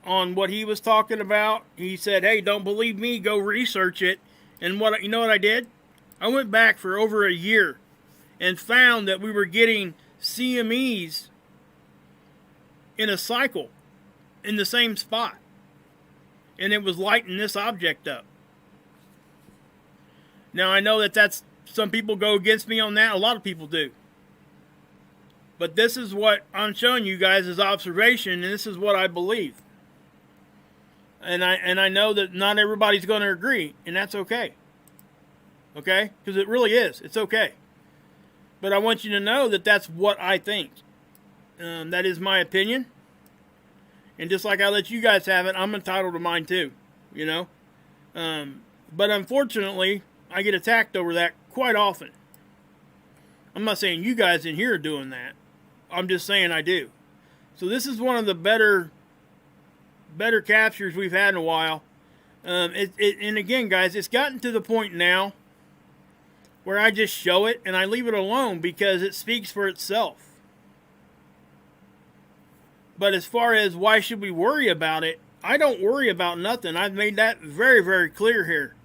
on what he was talking about. He said, "Hey, don't believe me, go research it." And you know what I did? I went back for over a year and found that we were getting CMEs in a cycle in the same spot, and it was lighting this object up. Now I know that's some people go against me on that. A lot of people do. But this is what I'm showing you guys as observation, and this is what I believe. And I know that not everybody's going to agree, and that's okay. Okay? Because it really is. It's okay. But I want you to know that that's what I think. That is my opinion. And just like I let you guys have it, I'm entitled to mine too. You know? But unfortunately, I get attacked over that quite often. I'm not saying you guys in here are doing that. I'm just saying I do. So this is one of the better captures we've had in a while. And again, guys, it's gotten to the point now where I just show it and I leave it alone because it speaks for itself. But as far as why should we worry about it, I don't worry about nothing. I've made that very, very clear here.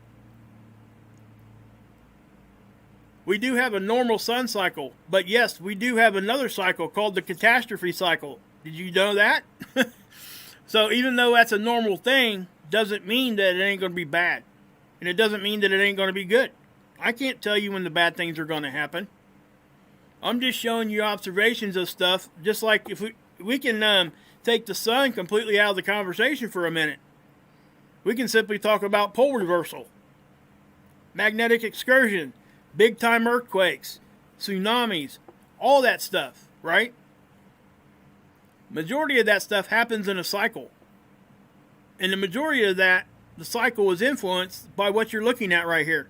We do have a normal sun cycle, but yes, we do have another cycle called the catastrophe cycle. Did you know that? So even though that's a normal thing, doesn't mean that it ain't going to be bad. And it doesn't mean that it ain't going to be good. I can't tell you when the bad things are going to happen. I'm just showing you observations of stuff, just like if we can take the sun completely out of the conversation for a minute. We can simply talk about pole reversal, magnetic excursion, big-time earthquakes, tsunamis, all that stuff, right? Majority of that stuff happens in a cycle. And the majority of that, the cycle is influenced by what you're looking at right here.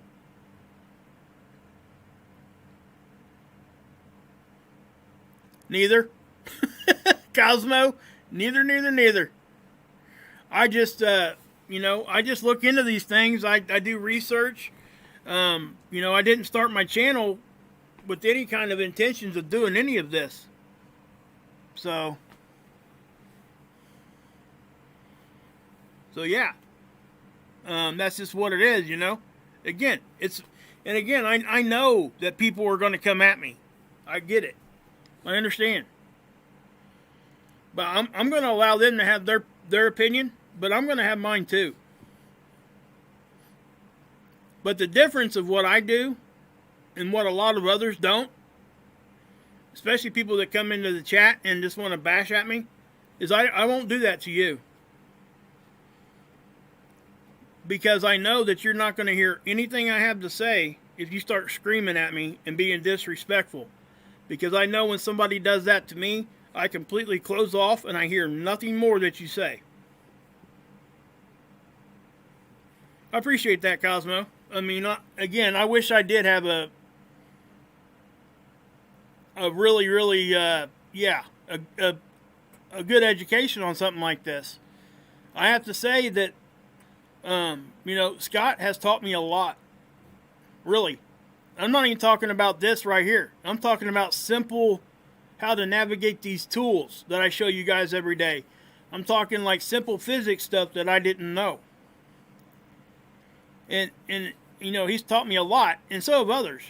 Neither. Cosmo, neither. I just, I just look into these things. I do research. I didn't start my channel with any kind of intentions of doing any of this. So yeah. That's just what it is, Again, I know that people are going to come at me. I get it. I understand. But I'm going to allow them to have their opinion, but I'm going to have mine too. But the difference of what I do and what a lot of others don't, especially people that come into the chat and just want to bash at me, is I won't do that to you. Because I know that you're not going to hear anything I have to say if you start screaming at me and being disrespectful. Because I know when somebody does that to me, I completely close off and I hear nothing more that you say. I appreciate that, Cosmo. I mean, again, I wish I did have a really, a good education on something like this. I have to say that, Scott has taught me a lot. Really. I'm not even talking about this right here. I'm talking about simple, how to navigate these tools that I show you guys every day. I'm talking like simple physics stuff that I didn't know. And he's taught me a lot, and so have others.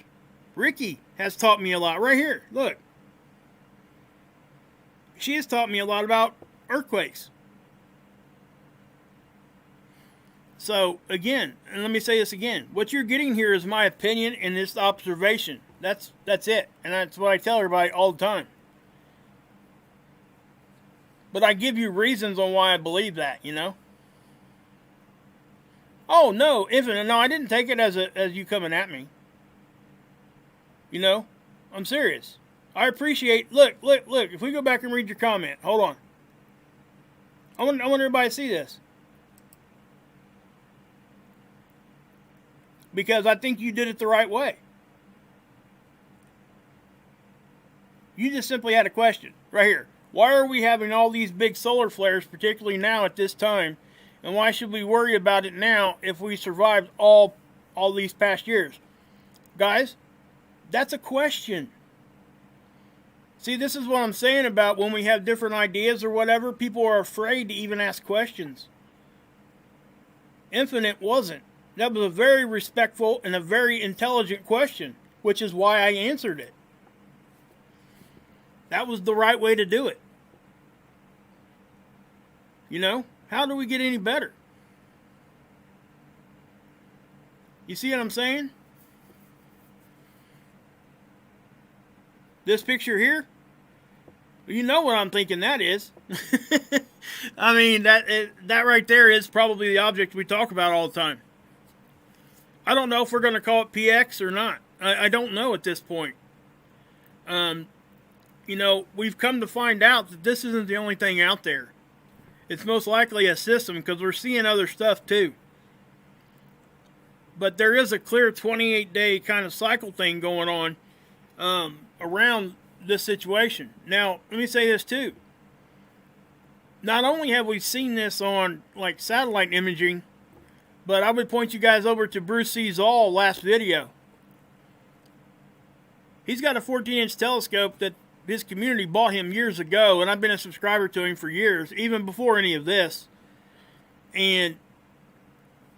Ricky has taught me a lot. Right here, look. She has taught me a lot about earthquakes. So, again, and let me say this again. What you're getting here is my opinion and this observation. That's it. And that's what I tell everybody all the time. But I give you reasons on why I believe that, Oh, no, Infinite. No, I didn't take it as you coming at me. I'm serious. I appreciate... Look. If we go back and read your comment. Hold on. I want everybody to see this. Because I think you did it the right way. You just simply had a question. Right here. Why are we having all these big solar flares, particularly now at this time? And why should we worry about it now if we survived all these past years? Guys, that's a question. See, this is what I'm saying about when we have different ideas or whatever, people are afraid to even ask questions. Infinite wasn't. That was a very respectful and a very intelligent question, which is why I answered it. That was the right way to do it. How do we get any better? You see what I'm saying? This picture here, you know what I'm thinking that is. I mean, that right there is probably the object we talk about all the time. I don't know if we're going to call it PX or not. I don't know at this point. We've come to find out that this isn't the only thing out there. It's most likely a system because we're seeing other stuff too. But there is a clear 28-day kind of cycle thing going on around this situation. Now, let me say this too. Not only have we seen this on like satellite imaging, but I would point you guys over to Bruce C's Awal last video. He's got a 14-inch telescope that his community bought him years ago, and I've been a subscriber to him for years, even before any of this. And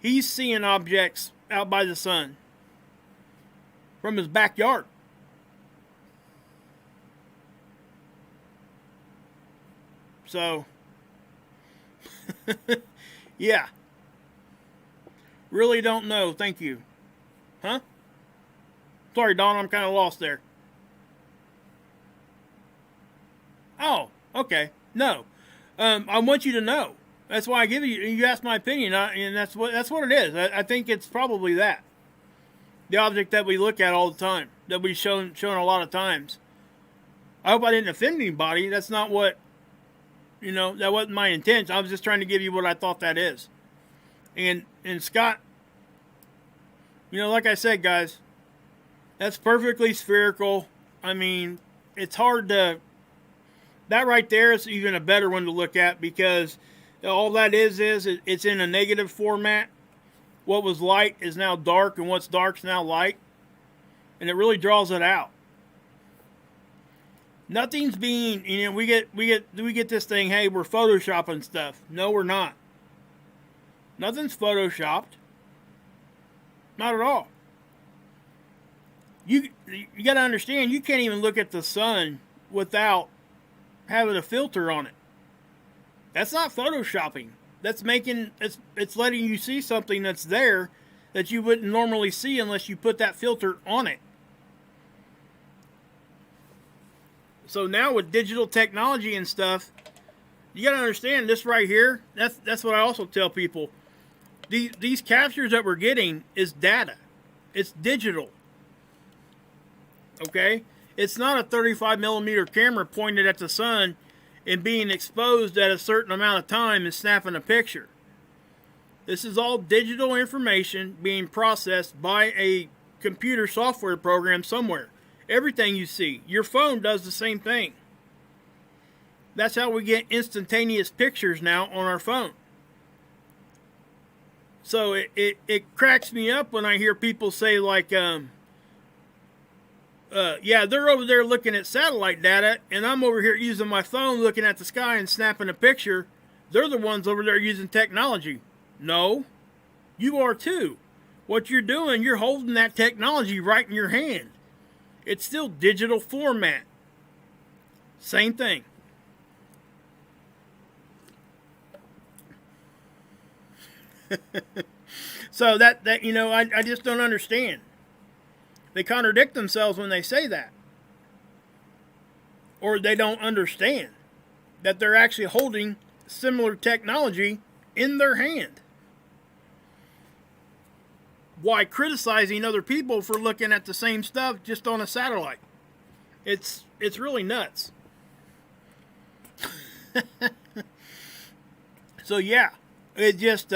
he's seeing objects out by the sun from his backyard. So, yeah. Really don't know. Thank you. Huh? Sorry, Don, I'm kind of lost there. Oh, okay. No. I want you to know. That's why I give you asked my opinion, and that's what it is. I think it's probably that. The object that we look at all the time, that we've shown a lot of times. I hope I didn't offend anybody. That's not what You know, that wasn't my intention. I was just trying to give you what I thought that is. And Scott, you know, like I said, guys, that's perfectly spherical. I mean, it's hard to... That right there is even a better one to look at, because all that is it's in a negative format. What was light is now dark, and what's dark is now light. And it really draws it out. Nothing's being, you know, we get this thing, hey, we're photoshopping stuff. No, we're not. Nothing's photoshopped. Not at all. You got to understand, you can't even look at the sun without having a filter on it. That's not photoshopping. That's making, it's letting you see something that's there that you wouldn't normally see unless you put that filter on it. So now with digital technology and stuff, you got to understand this right here. That's what I also tell people. These captures that we're getting is data. It's digital. Okay? It's not a 35 millimeter camera pointed at the sun and being exposed at a certain amount of time and snapping a picture. This is all digital information being processed by a computer software program somewhere. Everything you see, your phone does the same thing. That's how we get instantaneous pictures now on our phone. So it cracks me up when I hear people say like, yeah, they're over there looking at satellite data, and I'm over here using my phone looking at the sky and snapping a picture. They're the ones over there using technology. No, you are too. What you're doing, you're holding that technology right in your hand. It's still digital format. Same thing. So that you know, I just don't understand. They contradict themselves when they say that. Or they don't understand that they're actually holding similar technology in their hand. Why criticizing other people for looking at the same stuff just on a satellite? It's really nuts. So yeah, it just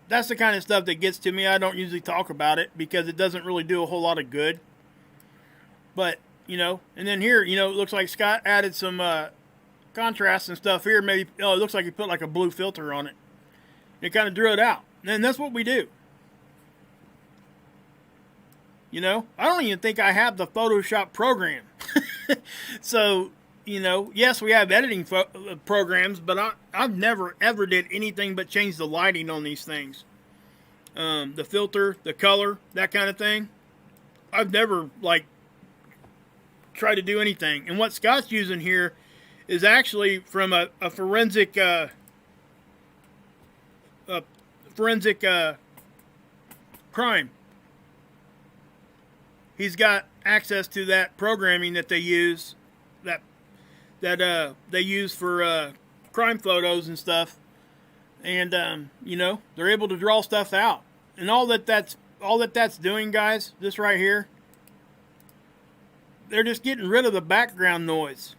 that's the kind of stuff that gets to me. I don't usually talk about it because it doesn't really do a whole lot of good. But, you know, and then here, you know, it looks like Scott added some contrast and stuff here. Maybe, oh, it looks like he put like a blue filter on it. It kind of drew it out. And that's what we do. You know, I don't even think I have the Photoshop program. So, you know, yes, we have editing programs, but I've never ever did anything but change the lighting on these things. The filter, the color, that kind of thing. I've never, like, tried to do anything. And what Scott's using here is actually from a forensic crime. He's got access to that programming that they use, that they use for crime photos and stuff, and you know, they're able to draw stuff out. And all that's doing, guys, this right here, they're just getting rid of the background noise.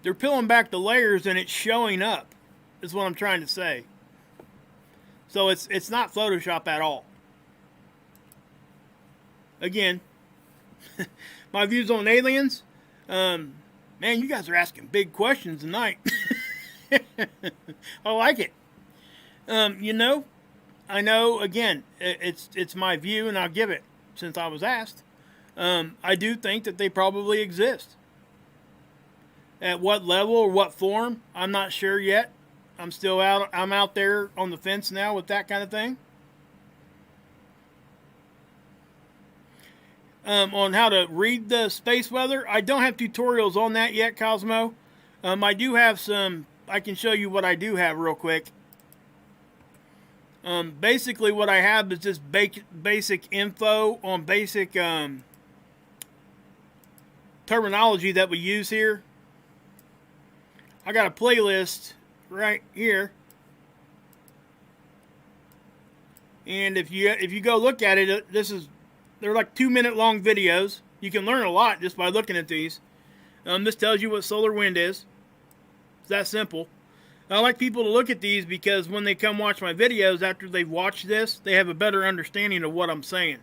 They're peeling back the layers and it's showing up, is what I'm trying to say. So it's not Photoshop at all. Again, my views on aliens. Man, you guys are asking big questions tonight. I like it. You know, I know, again, it's my view and I'll give it since I was asked. I do think that they probably exist. At what level or what form, I'm not sure yet. I'm out there on the fence now with that kind of thing. On how to read the space weather, I don't have tutorials on that yet, Cosmo. I do have some. I can show you what I do have real quick. Basically what I have is just basic info on basic terminology that we use here. I got a playlist right here, and if you go look at it, they're like 2-minute long videos. You can learn a lot just by looking at these. This tells you what solar wind is. It's that simple. I like people to look at these because when they come watch my videos, after they've watched this, they have a better understanding of what I'm saying.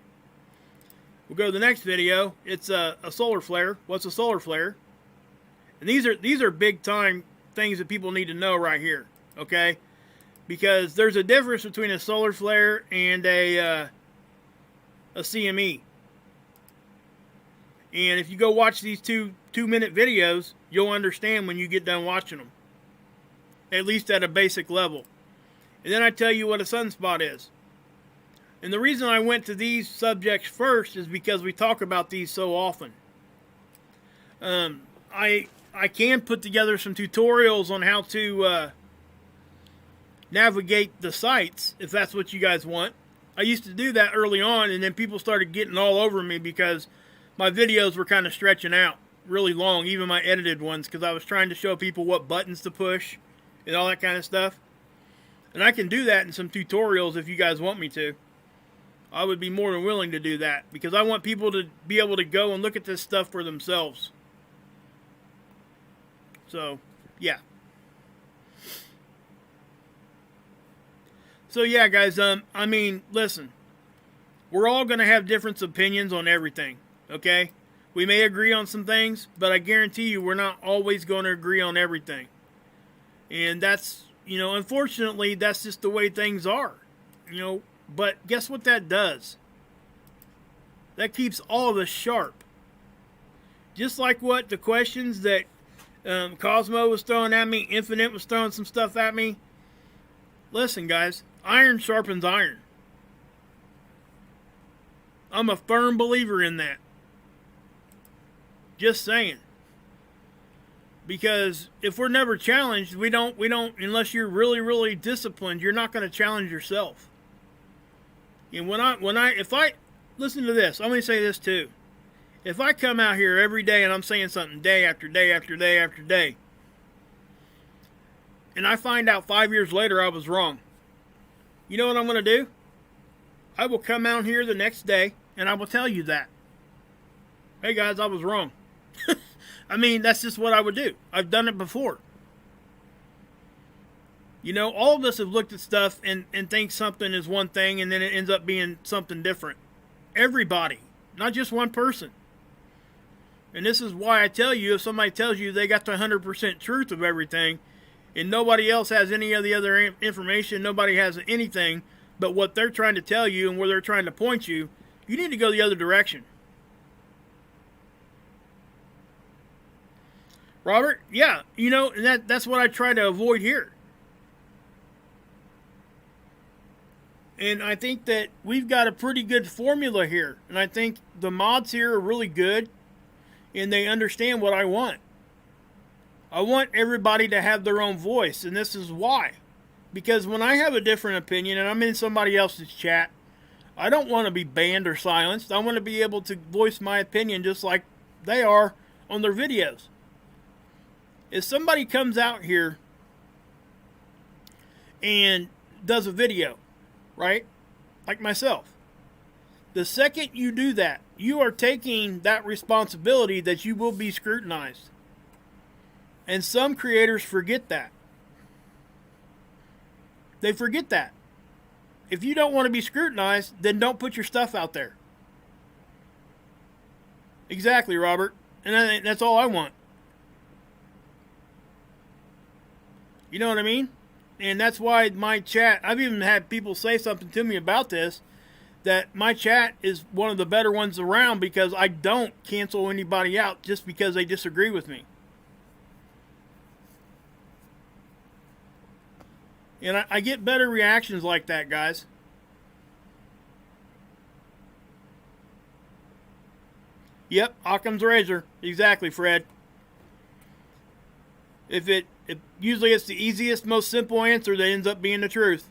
We'll go to the next video. It's a solar flare. What's a solar flare? And these are big time things that people need to know right here, okay? Because there's a difference between a solar flare and a CME. And if you go watch these two-minute videos, you'll understand when you get done watching them. At least at a basic level. And then I tell you what a sunspot is. And the reason I went to these subjects first is because we talk about these so often. I can put together some tutorials on how to navigate the sites, if that's what you guys want. I used to do that early on, and then people started getting all over me because my videos were kind of stretching out really long, even my edited ones, because I was trying to show people what buttons to push and all that kind of stuff. And I can do that in some tutorials if you guys want me to. I would be more than willing to do that because I want people to be able to go and look at this stuff for themselves. So, yeah. So, yeah, guys, I mean, listen. We're all going to have different opinions on everything, okay? We may agree on some things, but I guarantee you we're not always going to agree on everything. And that's, you know, unfortunately, that's just the way things are, you know. But guess what that does? That keeps all of us sharp. Just like what the questions that Cosmo was throwing at me, Infinite was throwing some stuff at me. Listen, guys, iron sharpens iron. I'm a firm believer in that. Just saying. Because if we're never challenged, we don't, unless you're really, really disciplined, you're not going to challenge yourself. And if I, listen to this, I'm going to say this too. If I come out here every day and I'm saying something day after day after day after day, and I find out 5 years later I was wrong, you know what I'm going to do? I will come out here the next day and I will tell you that. Hey guys, I was wrong. I mean, that's just what I would do. I've done it before. You know, all of us have looked at stuff and think something is one thing and then it ends up being something different. Everybody. Not just one person. And this is why I tell you, if somebody tells you they got the 100% truth of everything and nobody else has any of the other information, nobody has anything but what they're trying to tell you and where they're trying to point you, you need to go the other direction. Robert, yeah, you know, and that's what I try to avoid here. And I think that we've got a pretty good formula here. And I think the mods here are really good. And they understand what I want. I want everybody to have their own voice. And this is why. Because when I have a different opinion and I'm in somebody else's chat, I don't want to be banned or silenced. I want to be able to voice my opinion just like they are on their videos. If somebody comes out here and does a video, right? Like myself. The second you do that, you are taking that responsibility that you will be scrutinized. And some creators forget that. They forget that. If you don't want to be scrutinized, then don't put your stuff out there. Exactly, Robert. And that's all I want. You know what I mean? And that's why my chat, I've even had people say something to me about this, that my chat is one of the better ones around because I don't cancel anybody out just because they disagree with me. And I get better reactions like that, guys. Yep, Occam's razor. Exactly, Fred. Usually it's the easiest, most simple answer that ends up being the truth.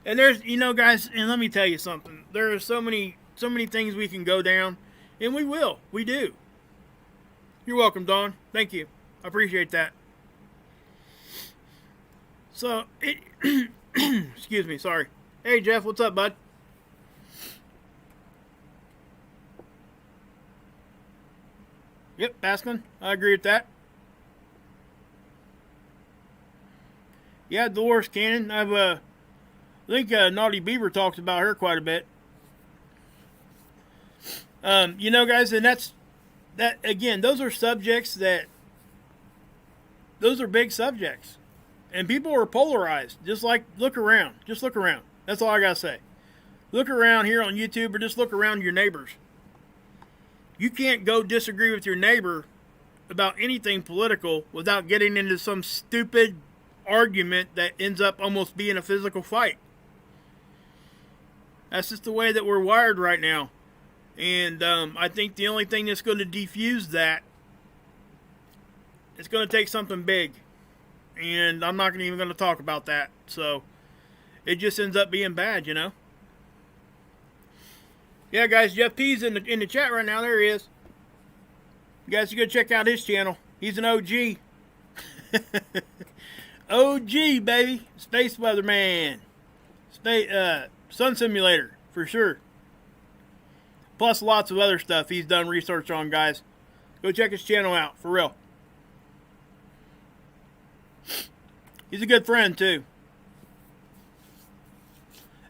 And there's, you know, guys, and let me tell you something. There are so many things we can go down, and we will. We do. You're welcome, Dawn. Thank you. I appreciate that. So, excuse me, sorry. Hey, Jeff, what's up, bud? Yep, Baskin. I agree with that. Yeah, Dolores Cannon. I think Naughty Beaver talks about her quite a bit. You know, guys, and that again. Those are subjects that those are big subjects, and people are polarized. Just like look around. Just look around. That's all I gotta say. Look around here on YouTube, or just look around your neighbors. You can't go disagree with your neighbor about anything political without getting into some stupid argument that ends up almost being a physical fight. That's just the way that we're wired right now. And I think the only thing that's going to defuse that is going to take something big. And I'm not even going to talk about that. So it just ends up being bad, you know. Yeah, guys, Jeff P's in the chat right now. There he is. You guys should go check out his channel. He's an OG. OG, baby. Space Weatherman. Sun Simulator, for sure. Plus lots of other stuff he's done research on, guys. Go check his channel out, for real. He's a good friend, too.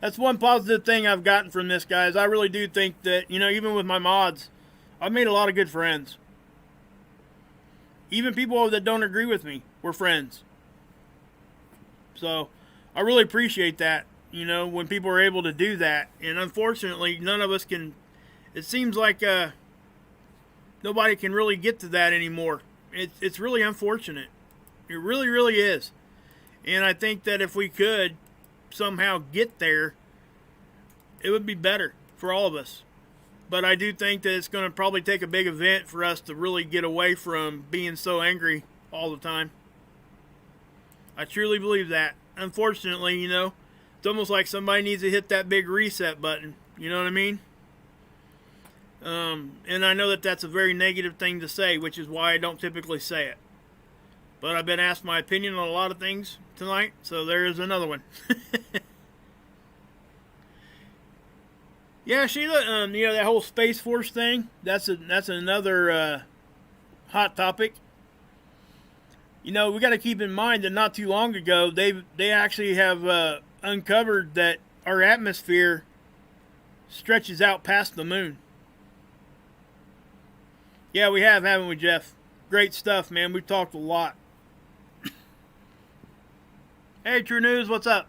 That's one positive thing I've gotten from this, guys. I really do think that, you know, even with my mods, I've made a lot of good friends. Even people that don't agree with me, we're friends. So, I really appreciate that, you know, when people are able to do that. And unfortunately, none of us can, it seems like nobody can really get to that anymore. It's really unfortunate. It really, really is. And I think that if we could somehow get there, it would be better for all of us. But I do think that it's going to probably take a big event for us to really get away from being so angry all the time. I truly believe that. Unfortunately, you know, it's almost like somebody needs to hit that big reset button. You know what I mean? And I know that that's a very negative thing to say, which is why I don't typically say it. But I've been asked my opinion on a lot of things tonight, so there is another one. Yeah, Sheila, you know, that whole Space Force thing, that's another hot topic. You know, we got to keep in mind that not too long ago, they actually have uncovered that our atmosphere stretches out past the moon. Yeah, we have, haven't we, Jeff? Great stuff, man. We've talked a lot. Hey, True News, what's up?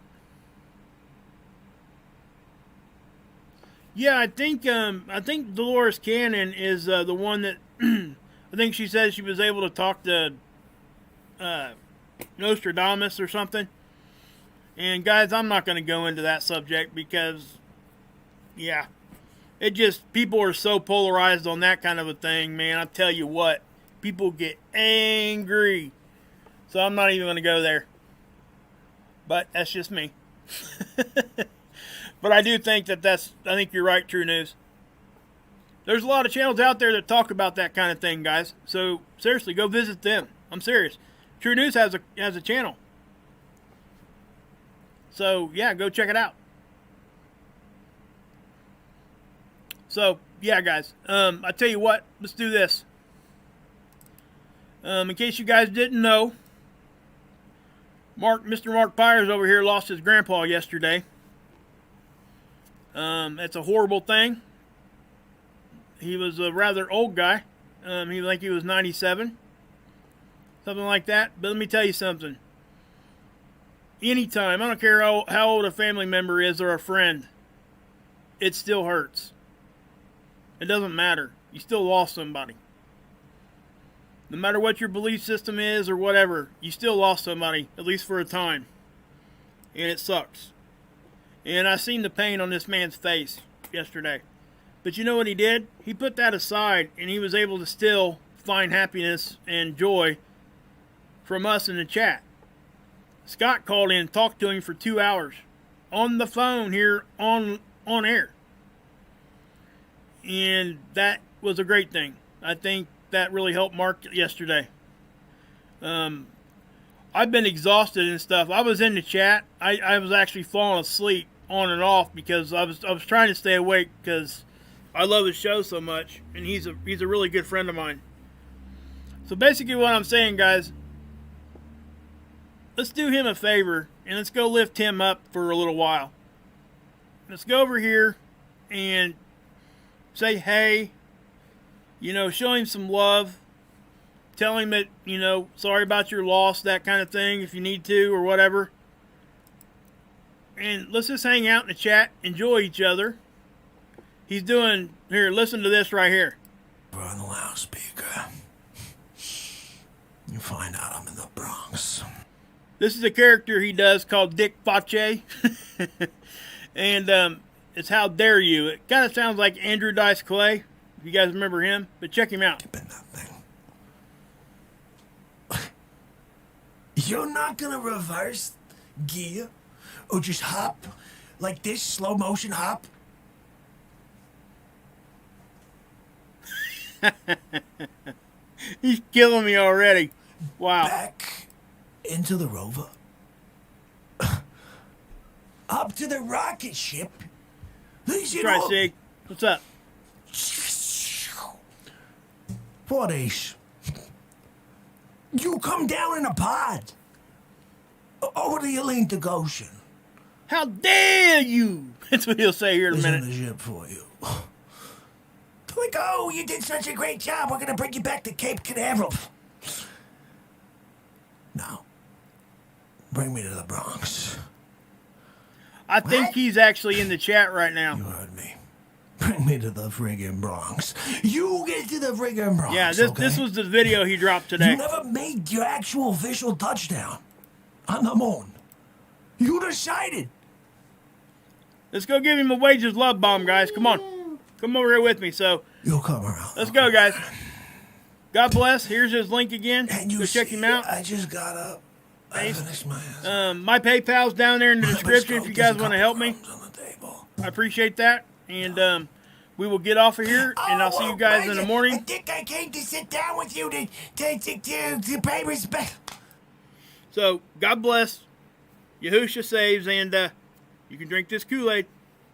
Yeah, I think Dolores Cannon is the one that I think she said she was able to talk to Nostradamus or something. And guys, I'm not going to go into that subject because, yeah, it just, people are so polarized on that kind of a thing, man. I tell you what, people get angry. So I'm not even going to go there. But that's just me. But I do think I think you're right, True News. There's a lot of channels out there that talk about that kind of thing, guys. So, seriously, go visit them. I'm serious. True News has a channel. So, yeah, go check it out. So, yeah, guys. I tell you what, let's do this. In case you guys didn't know, Mr. Mark Pyers over here lost his grandpa yesterday. It's a horrible thing. He was a rather old guy. He was 97. Something like that. But let me tell you something. Anytime, I don't care how old a family member is or a friend, it still hurts. It doesn't matter. You still lost somebody. No matter what your belief system is or whatever, you still lost somebody, at least for a time. And it sucks. And I seen the pain on this man's face yesterday. But you know what he did? He put that aside and he was able to still find happiness and joy from us in the chat. Scott called in and talked to him for 2 hours on the phone here on air. And that was a great thing. I think that really helped Mark yesterday. I've been exhausted and stuff. I was in the chat. I was actually falling asleep on and off because I was trying to stay awake because I love his show so much, and he's a really good friend of mine. So basically, what I'm saying, guys, let's do him a favor and let's go lift him up for a little while. Let's go over here and say hey, you know, show him some love. Tell him that, you know, sorry about your loss, that kind of thing, if you need to or whatever. And let's just hang out in the chat, enjoy each other. He's doing, here, listen to this right here. We're on the loudspeaker. You find out I'm in the Bronx. This is a character he does called Dick Face. And it's How Dare You. It kind of sounds like Andrew Dice Clay, if you guys remember him. But check him out. Tip in that thing. You're not gonna reverse gear or just hop like this, slow motion hop? He's killing me already. Wow. Back into the rover. Up to the rocket ship. Try to see. What's up? 4 days. You come down in a pod over the Atlantic Ocean. How dare you? That's what he'll say here in a minute. Isn't the ship for you? Like, oh, you did such a great job. We're gonna bring you back to Cape Canaveral. No. Bring me to the Bronx. I think he's actually in the chat right now. You heard me. Bring me to the friggin' Bronx. You get to the friggin' Bronx. Yeah, this was the video he dropped today. You never made your actual official touchdown on the moon. You decided. Let's go give him a Wages love bomb, guys. Come on. Come over here with me. So you'll come around. Let's go, guys. God bless. Here's his link again. And you go check him out. I just got up. I finished my my PayPal's down there in the description if you guys want to help me. I appreciate that. And we will get off of here, and I'll see you guys in the morning. I think I came to sit down with you to pay respect. So, God bless. Yahusha saves, and you can drink this Kool-Aid.